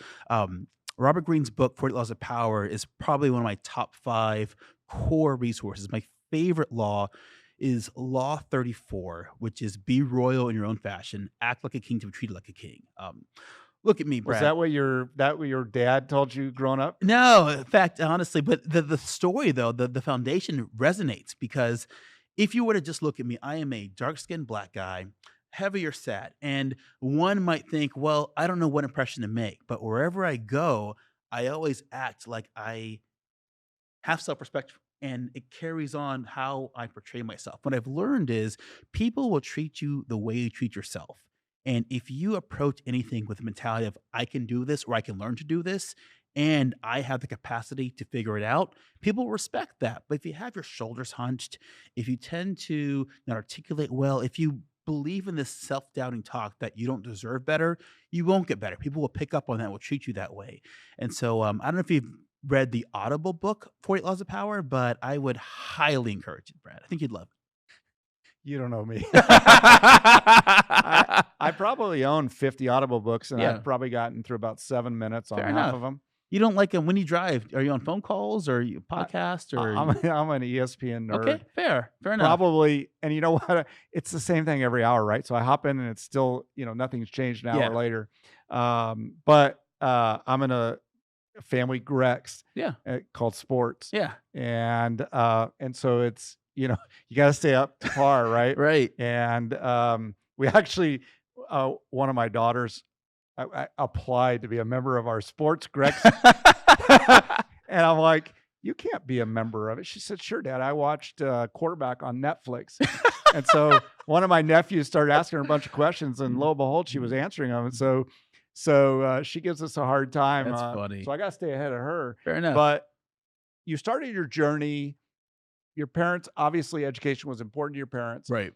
B: Robert Greene's book, 48 Laws of Power, is probably one of my top 5 core resources. My favorite law is Law 34, which is be royal in your own fashion, act like a king to be treated like a king. Look at me, Brad.
A: Was that what your dad told you growing up?
B: No, in fact, honestly, but the story though, the foundation resonates because if you were to just look at me, I am a dark-skinned black guy, heavier set, and one might think, well, I don't know what impression to make, but wherever I go, I always act like I have self-respect and it carries on how I portray myself. What I've learned is people will treat you the way you treat yourself. And if you approach anything with the mentality of I can do this or I can learn to do this and I have the capacity to figure it out, people respect that. But if you have your shoulders hunched, if you tend to not articulate well, if you believe in this self-doubting talk that you don't deserve better, you won't get better. People will pick up on that, will treat you that way. And so I don't know if you've read the Audible book, 48 Laws of Power, but I would highly encourage it, Brad. I think you'd love it.
A: You don't know me. I probably own 50 Audible books, and I've probably gotten through about 7 minutes on half of them.
B: You don't like them when you drive? Are you on phone calls or you podcast? Or
A: I'm an ESPN nerd.
B: Okay, fair enough.
A: Probably, and you know what? It's the same thing every hour, right? So I hop in, and it's still, nothing's changed an hour later. But I'm in a family Grex, called Sports, and so it's you got to stay up to par, right?
B: Right.
A: And we actually, one of my daughters, I applied to be a member of our Sports Grex, and I'm like, you can't be a member of it. She said, sure, Dad. I watched Quarterback on Netflix. And so one of my nephews started asking her a bunch of questions, and lo and behold, she was answering them. And so she gives us a hard time.
B: That's funny.
A: So I got to stay ahead of her.
B: Fair enough.
A: But you started your journey. Your parents, obviously, education was important to your parents.
B: Right.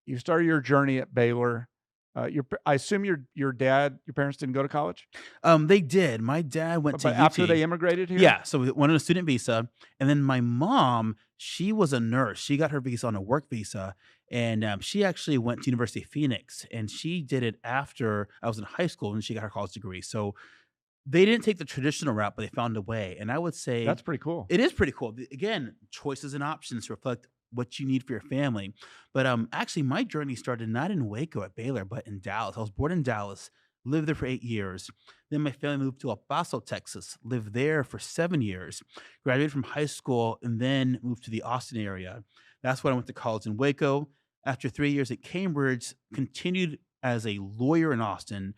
A: You started your journey at Baylor. I assume your parents didn't go to college?
B: They did. My dad went to UT.
A: After they immigrated here?
B: Yeah. So we went on a student visa. And then my mom, she was a nurse. She got her visa on a work visa. And she actually went to University of Phoenix. And she did it after I was in high school and she got her college degree. So they didn't take the traditional route, but they found a way. And I would say
A: that's pretty cool.
B: It is pretty cool. Again, choices and options reflect what you need for your family. But actually, my journey started not in Waco at Baylor, but in Dallas. I was born in Dallas, lived there for 8 years. Then my family moved to El Paso, Texas, lived there for 7 years, graduated from high school, and then moved to the Austin area. That's when I went to college in Waco. After 3 years at Cambridge, continued as a lawyer in Austin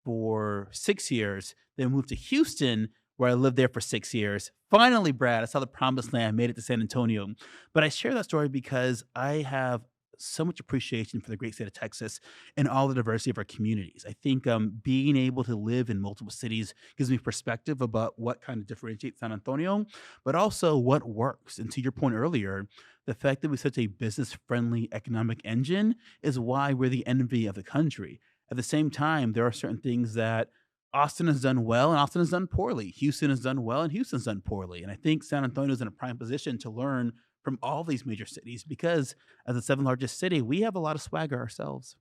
B: for 6 years, then moved to Houston, where I lived there for 6 years. Finally, Brad, I saw the promised land. I made it to San Antonio. But I share that story because I have so much appreciation for the great state of Texas and all the diversity of our communities. I think being able to live in multiple cities gives me perspective about what kind of differentiates San Antonio, but also what works. And to your point earlier, the fact that we're such a business-friendly economic engine is why we're the envy of the country. At the same time, there are certain things that Austin has done well and Austin has done poorly. Houston has done well and Houston's done poorly. And I think San Antonio is in a prime position to learn from all these major cities because as the 7th largest city, we have a lot of swagger ourselves.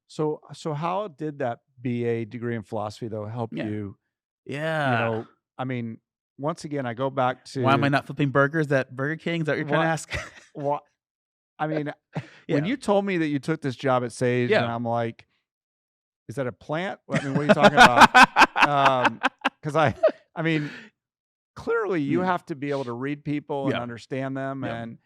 A: So how did that BA degree in philosophy, though, help you?
B: Yeah.
A: I mean, once again, I go back to...
B: Why am I not flipping burgers at Burger King? Is that what you're trying to ask?
A: What? I mean, when you told me that you took this job at Sage, and I'm like, is that a plant? I mean, what are you talking about? Because I mean, clearly you have to be able to read people and understand them. And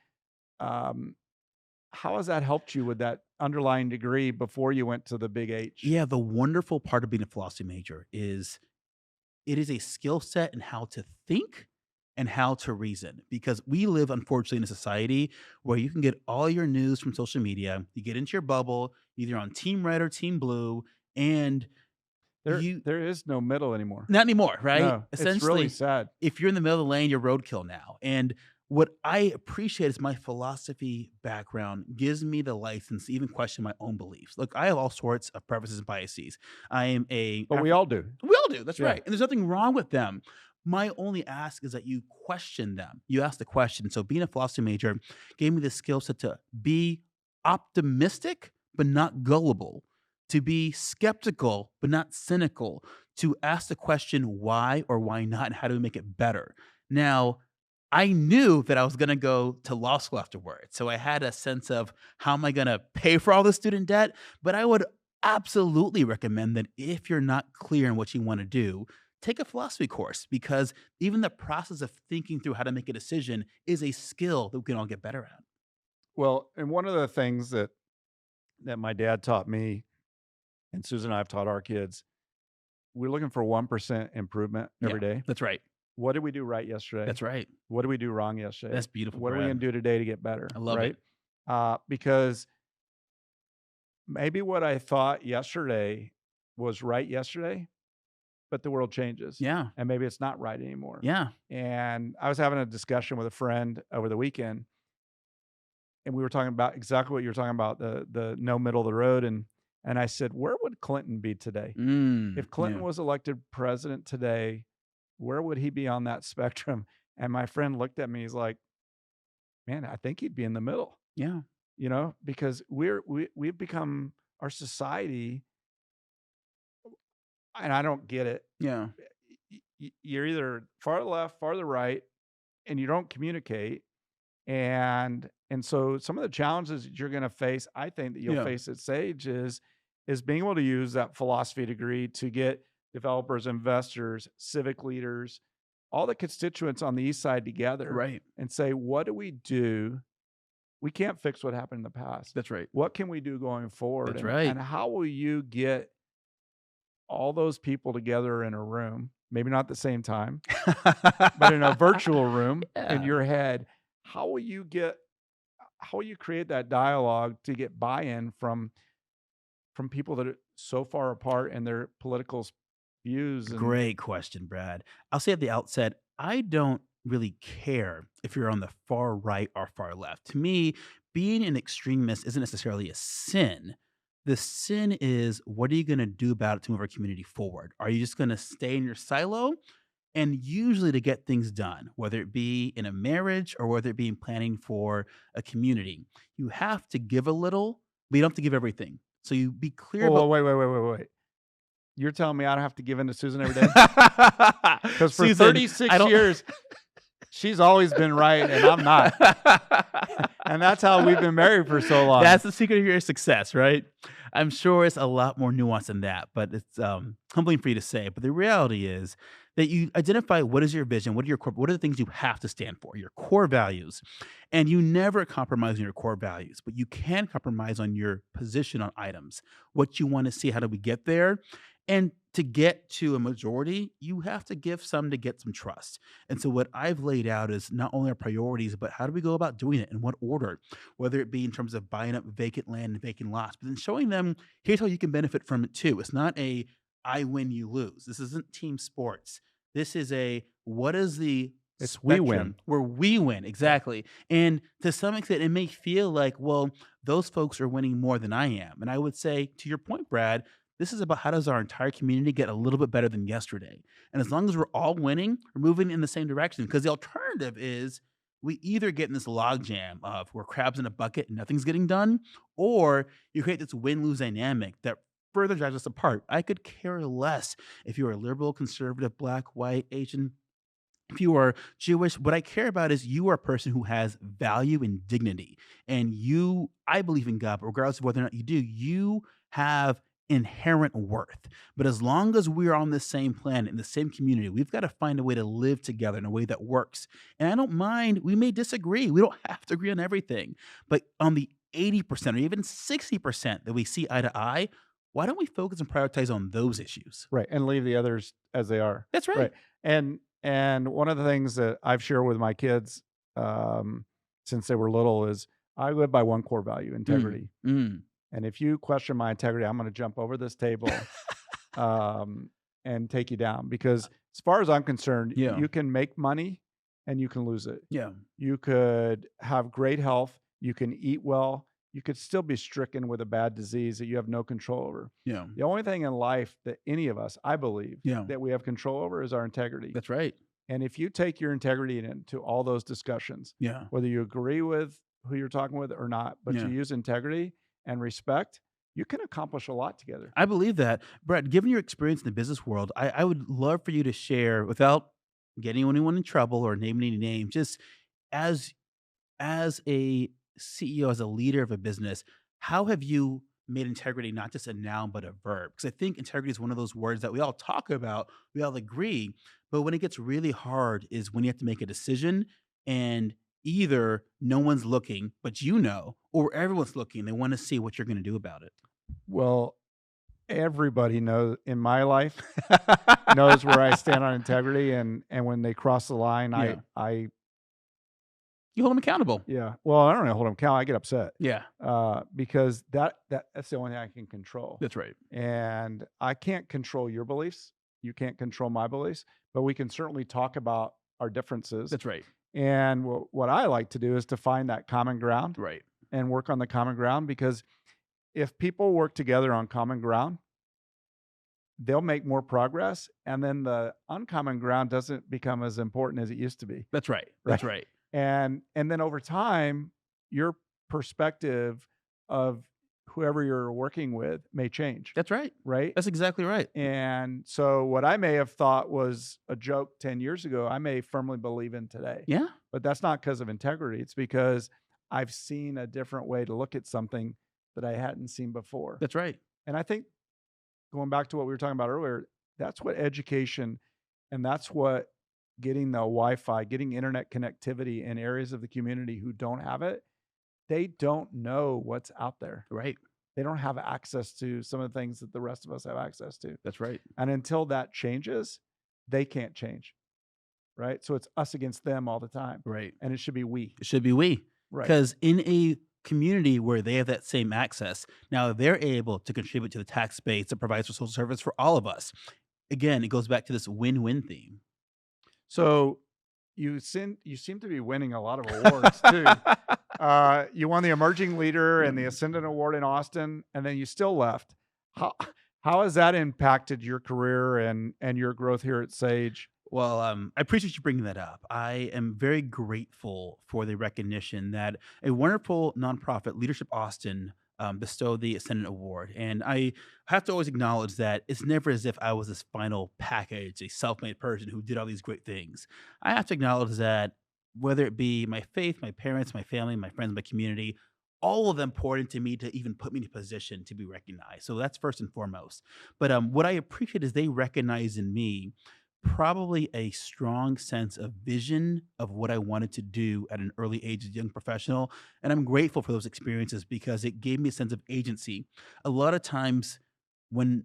A: how has that helped you with that underlying degree before you went to the big H?
B: Yeah, the wonderful part of being a philosophy major is it is a skill set in how to think and how to reason, because we live, unfortunately, in a society where you can get all your news from social media. You get into your bubble, either on Team Red or Team Blue, and
A: There is no middle anymore.
B: Not anymore, right?
A: No, it's really
B: Essentially,
A: sad.
B: if you're in the middle of the lane, you're roadkill now. And what I appreciate is my philosophy background gives me the license to even question my own beliefs. Look, I have all sorts of preferences and biases. I am
A: But we all do.
B: We all do. That's
A: Yeah.
B: right. And there's nothing wrong with them. My only ask is that you question them. You ask the question. So being a philosophy major gave me the skill set to be optimistic, but not gullible, to be skeptical, but not cynical, to ask the question why or why not, and how do we make it better. Now, I knew that I was going to go to law school afterwards. So I had a sense of how am I going to pay for all the student debt? But I would absolutely recommend that if you're not clear on what you want to do, take a philosophy course, because even the process of thinking through how to make a decision is a skill that we can all get better at.
A: Well, and one of the things that my dad taught me, and Susan and I have taught our kids, we're looking for 1% improvement every day.
B: That's right.
A: What did we do right yesterday?
B: That's right.
A: What did we do wrong yesterday?
B: That's beautiful.
A: What are we
B: Brad.
A: going to do today to get better?
B: I love
A: right?
B: it.
A: Because maybe what I thought yesterday was right yesterday, but the world changes.
B: Yeah.
A: And maybe it's not right anymore.
B: Yeah.
A: And I was having a discussion with a friend over the weekend, and we were talking about exactly what you were talking about, the no middle of the road. And I said, where would Clinton be today? If Clinton was elected president today, where would he be on that spectrum? And my friend looked at me, he's like, man, I think he'd be in the middle.
B: Yeah.
A: You know, because we've become, our society, and I don't get it.
B: Yeah.
A: You're either far to the left, far to the right, and you don't communicate. And so some of the challenges that you're going to face, I think that you'll face at Sage is being able to use that philosophy degree to get developers, investors, civic leaders, all the constituents on the East Side together,
B: Right.
A: and say, what do we do? We can't fix what happened in the past.
B: That's right.
A: What can we do going forward?
B: That's right.
A: And how will you get all those people together in a room, maybe not at the same time, but in a virtual room in your head? How will you create that dialogue to get buy-in from people that are so far apart in their political views?
B: Great question, Brad. I'll say at the outset, I don't really care if you're on the far right or far left. To me, being an extremist isn't necessarily a sin. The sin is, what are you going to do about it to move our community forward? Are you just going to stay in your silo? And usually to get things done, whether it be in a marriage or whether it be in planning for a community, you have to give a little, but you don't have to give everything. So you be clear about...
A: Wait. You're telling me I don't have to give in to Susan every day? Because for
B: Susan,
A: 36 years, she's always been right and I'm not. And that's how we've been married for so long.
B: That's the secret of your success, right? I'm sure it's a lot more nuanced than that, but it's humbling for you to say. But the reality is that you identify what is your vision, what are the things you have to stand for, your core values. And you never compromise on your core values, but you can compromise on your position on items, what you want to see, how do we get there? And to get to a majority, you have to give some to get some trust. And so what I've laid out is not only our priorities, but how do we go about doing it, in what order, whether it be in terms of buying up vacant land and vacant lots, but then showing them, here's how you can benefit from it too. It's not a I win, you lose. This isn't team sports. This is what is the
A: we win.
B: Where we win, exactly. And to some extent, it may feel like, well, those folks are winning more than I am. And I would say, to your point, Brad, this is about how does our entire community get a little bit better than yesterday. And as long as we're all winning, we're moving in the same direction. Because the alternative is we either get in this logjam of we're crabs in a bucket and nothing's getting done, or you create this win-lose dynamic that further drives us apart. I could care less if you are liberal, conservative, black, white, Asian, if you are Jewish. What I care about is you are a person who has value and dignity. And I believe in God, but regardless of whether or not you do, you have inherent worth. But as long as we're on the same planet, in the same community, we've got to find a way to live together in a way that works. And I don't mind, we may disagree. We don't have to agree on everything. But on the 80% or even 60% that we see eye to eye, why don't we focus and prioritize on those issues?
A: Right. And leave the others as they are.
B: That's right.
A: And one of the things that I've shared with my kids since they were little is I live by one core value, integrity. And if you question my integrity, I'm going to jump over this table and take you down. Because as far as I'm concerned,
B: Yeah.
A: you can make money and you can lose it.
B: Yeah.
A: You could have great health. You can eat well. You could still be stricken with a bad disease that you have no control over.
B: Yeah.
A: The only thing in life that any of us, I believe,
B: Yeah.
A: that we have control over is our integrity.
B: That's right.
A: And if you take your integrity into all those discussions,
B: Yeah.
A: whether you agree with who you're talking with or not, but
B: Yeah.
A: you use integrity and respect, you can accomplish a lot together.
B: I believe that. Brad, given your experience in the business world, I would love for you to share, without getting anyone in trouble or naming any names, just as a CEO, as a leader of a business, how have you made integrity not just a noun but a verb? Because I think integrity is one of those words that we all talk about, we all agree, but when it gets really hard is when you have to make a decision and either no one's looking, but you know, or everyone's looking, they want to see what you're going to do about it.
A: Well, everybody knows in my life knows where I stand on integrity, and when they cross the line,
B: Yeah.
A: I
B: You hold them accountable.
A: yeah. Well, I don't know, hold them count. I get upset
B: Yeah,
A: because that's the only thing I can control,
B: that's right.
A: and I can't control your beliefs. You can't control my beliefs, but we can certainly talk about our differences.
B: That's right.
A: And what I like to do is to find that common ground
B: Right.
A: and work on the common ground, because if people work together on common ground, they'll make more progress, and then the uncommon ground doesn't become as important as it used to be.
B: That's right. That's right.
A: And then over time, your perspective of whoever you're working with may change,
B: That's right.
A: right?
B: That's exactly right.
A: And so what I may have thought was a joke 10 years ago, I may firmly believe in today.
B: Yeah.
A: But that's not because of integrity. It's because I've seen a different way to look at something that I hadn't seen before.
B: That's right.
A: And I think going back to what we were talking about earlier, that's what education and that's what getting the Wi-Fi, getting internet connectivity in areas of the community who don't have it, they don't know what's out there.
B: Right.
A: They don't have access to some of the things that the rest of us have access to.
B: That's right.
A: And until that changes, they can't change. Right. So it's us against them all the time.
B: Right.
A: And it should be we.
B: It should be we.
A: Right.
B: Because in a community where they have that same access, now they're able to contribute to the tax base that provides for social service for all of us. Again, it goes back to this win-win theme.
A: So you seem to be winning a lot of awards too. You won the Emerging Leader and the Ascendant Award in Austin, and then you still left. How has that impacted your career and your growth here at Sage?
B: Well, I appreciate you bringing that up. I am very grateful for the recognition that a wonderful nonprofit, Leadership Austin, bestowed the Ascendant Award. And I have to always acknowledge that it's never as if I was this final package, a self-made person who did all these great things. I have to acknowledge that whether it be my faith, my parents, my family, my friends, my community, all of them poured into me to even put me in a position to be recognized. So that's first and foremost. But what I appreciate is they recognize in me probably a strong sense of vision of what I wanted to do at an early age as a young professional. And I'm grateful for those experiences because it gave me a sense of agency. A lot of times when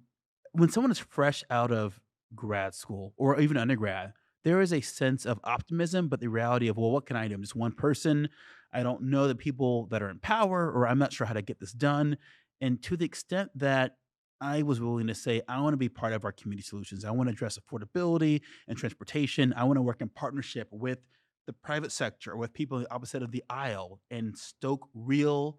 B: someone is fresh out of grad school or even undergrad, there is a sense of optimism, but the reality of, well, what can I do? I'm just one person. I don't know the people that are in power, or I'm not sure how to get this done. And to the extent that I was willing to say, I want to be part of our community solutions. I want to address affordability and transportation. I want to work in partnership with the private sector, with people on the opposite of the aisle, and stoke real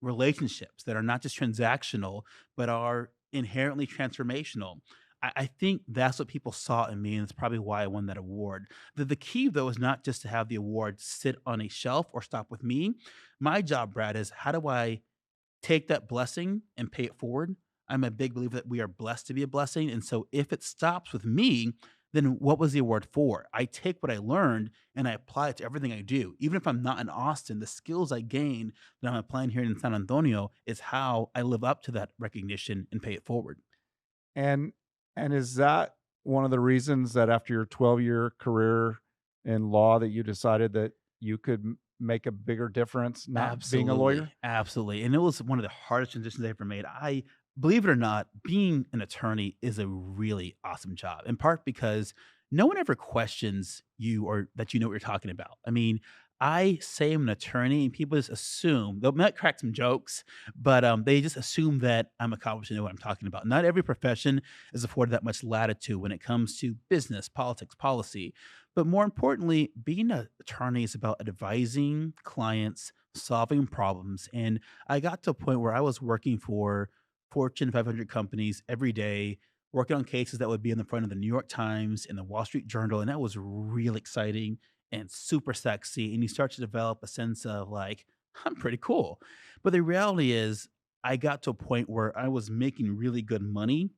B: relationships that are not just transactional, but are inherently transformational. I think that's what people saw in me, and it's probably why I won that award. The key, though, is not just to have the award sit on a shelf or stop with me. My job, Brad, is how do I take that blessing and pay it forward? I'm a big believer that we are blessed to be a blessing. And so if it stops with me, then what was the award for? I take what I learned and I apply it to everything I do. Even if I'm not in Austin, the skills I gain that I'm applying here in San Antonio is how I live up to that recognition and pay it forward.
A: And is that one of the reasons that after your 12-year career in law that you decided that you could make a bigger difference not being a lawyer?
B: Absolutely. And it was one of the hardest transitions I ever made. I believe it or not, being an attorney is a really awesome job, in part because no one ever questions you or that you know what you're talking about. I mean, I say I'm an attorney, and people just assume they might crack some jokes, but they just assume that I'm accomplished and know what I'm talking about. Not every profession is afforded that much latitude when it comes to business, politics, policy. But more importantly, being an attorney is about advising clients, solving problems. And I got to a point where I was working for Fortune 500 companies every day, working on cases that would be in the front of the New York Times and the Wall Street Journal. And that was really exciting and super sexy. And you start to develop a sense of like, I'm pretty cool. But the reality is, I got to a point where I was making really good money,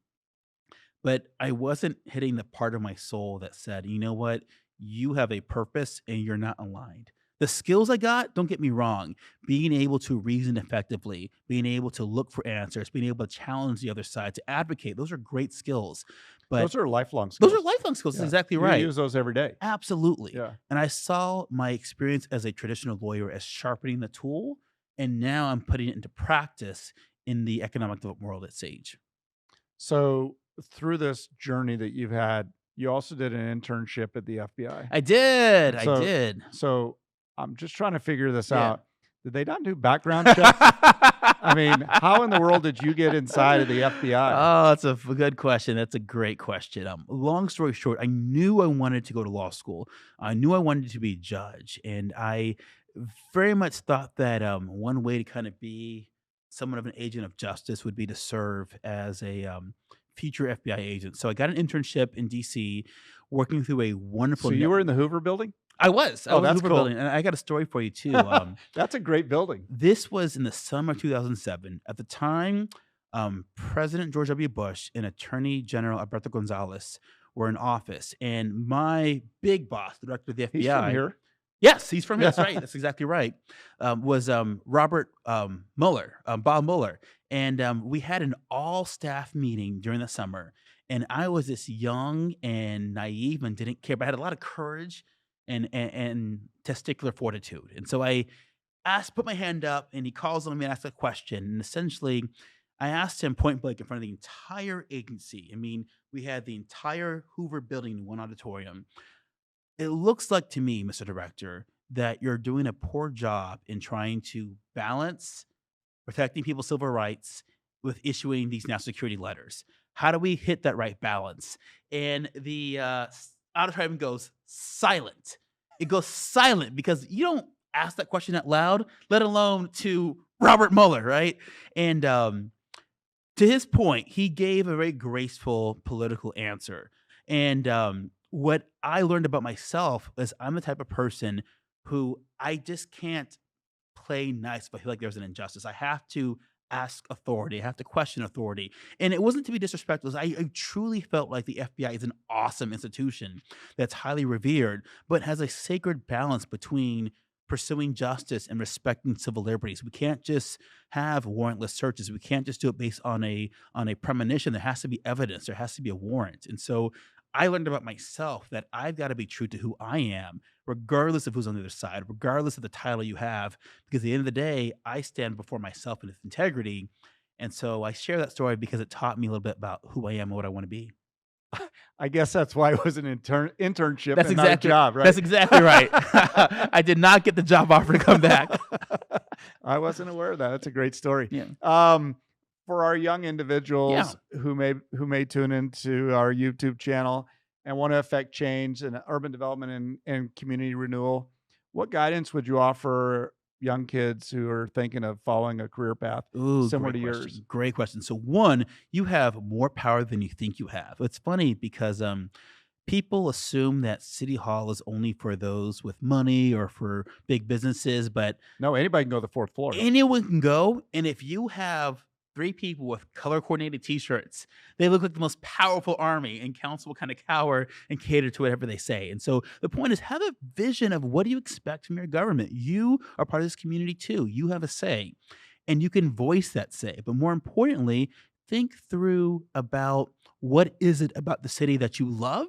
B: but I wasn't hitting the part of my soul that said, you know what? You have a purpose and you're not aligned. The skills I got, don't get me wrong, being able to reason effectively, being able to look for answers, being able to challenge the other side, to advocate, those are great skills. But
A: Those are lifelong skills.
B: those are lifelong skills. That's
A: Yeah.
B: exactly
A: You
B: right.
A: use those every day.
B: Absolutely.
A: Yeah.
B: And I saw my experience as a traditional lawyer as sharpening the tool. And now I'm putting it into practice in the economic development world at Sage.
A: So through this journey that you've had, you also did an internship at the FBI.
B: I did.
A: So-
B: I did.
A: So I'm just trying to figure this
B: Yeah.
A: out. Did they not do background checks? I mean, how in the world did you get inside of the FBI?
B: Oh, that's a good question. That's a great question. Long story short, I knew I wanted to go to law school. I knew I wanted to be a judge, and I very much thought that one way to kind of be somewhat of an agent of justice would be to serve as a future FBI agent. So I got an internship in DC, working through a wonderful.
A: So you were in the Hoover building?
B: I was. I
A: Oh,
B: was in
A: that's
B: Hoover
A: cool.
B: Building, and I got a story for you too.
A: That's a great building.
B: This was in the summer of 2007. At the time, President George W. Bush and Attorney General Alberto Gonzales were in office, and my big boss, the director of the FBI,
A: He's from here.
B: yes, he's from here. That's right. That's exactly right. Was Robert Mueller, Bob Mueller, and we had an all-staff meeting during the summer. And I was this young and naive and didn't care, but I had a lot of courage and testicular fortitude. And so I put my hand up, and he calls on me and asks a question. And essentially, I asked him point blank in front of the entire agency. I mean, we had the entire Hoover building in one auditorium. It looks like to me, Mr. Director, that you're doing a poor job in trying to balance protecting people's civil rights with issuing these national security letters. How do we hit that right balance? And the auditorium goes silent. It goes silent because you don't ask that question out loud, let alone to Robert Mueller, right? And to his point, he gave a very graceful political answer. And what I learned about myself is I'm the type of person who I just can't play nice if I feel like there's an injustice. I have to ask authority. I have to question authority. And it wasn't to be disrespectful. I truly felt like the FBI is an awesome institution that's highly revered, but has a sacred balance between pursuing justice and respecting civil liberties. We can't just have warrantless searches. We can't just do it based on a premonition. There has to be evidence. There has to be a warrant. And so I learned about myself that I've got to be true to who I am, regardless of who's on the other side, regardless of the title you have, because at the end of the day, I stand before myself with integrity. And so I share that story because it taught me a little bit about who I am and what I want to be.
A: I guess that's why it was an internship
B: That's
A: and not a
B: exactly
A: job, right?
B: That's exactly right. I did not get the job offer to come back.
A: I wasn't aware of that. That's a great story.
B: Yeah.
A: For our young individuals who may tune into our YouTube channel and want to affect change in urban development and community renewal, what guidance would you offer young kids who are thinking of following a career path similar to yours?
B: Great question. So one, you have more power than you think you have. It's funny because people assume that City Hall is only for those with money or for big businesses, but
A: no, anybody can go to the fourth floor.
B: Anyone can go. And if you have 3 people with color-coordinated T-shirts, they look like the most powerful army, and council will kind of cower and cater to whatever they say. And so the point is, have a vision of what do you expect from your government. You are part of this community too. You have a say, and you can voice that say. But more importantly, think through about what is it about the city that you love,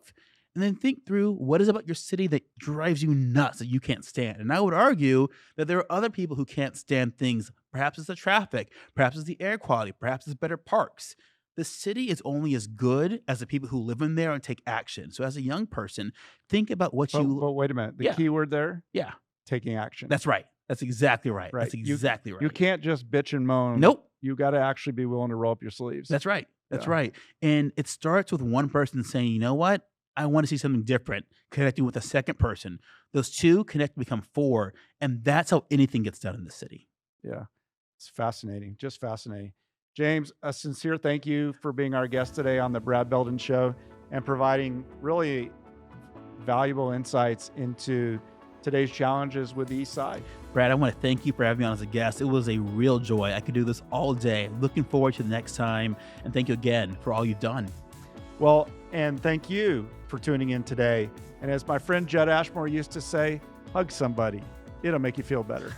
B: and then think through what is about your city that drives you nuts that you can't stand. And I would argue that there are other people who can't stand things. Perhaps it's the traffic, perhaps it's the air quality, perhaps it's better parks. The city is only as good as the people who live in there and take action. So as a young person, think about what
A: But wait a minute. The key word there,
B: Yeah.
A: taking action.
B: That's right. That's exactly right.
A: Right.
B: That's exactly right.
A: You can't just bitch and moan.
B: Nope.
A: You got to actually be willing to roll up your sleeves.
B: That's right. That's
A: Yeah.
B: right. And it starts with one person saying, you know what? I want to see something different, connecting with a second person. Those two connect to become four. And that's how anything gets done in the city.
A: Yeah. It's fascinating. Just fascinating. James, a sincere thank you for being our guest today on the Brad Beldon Show and providing really valuable insights into today's challenges with the East Side.
B: Brad, I want to thank you for having me on as a guest. It was a real joy. I could do this all day. Looking forward to the next time. And thank you again for all you've done.
A: Well, and thank you for tuning in today. And as my friend Judd Ashmore used to say, hug somebody. It'll make you feel better.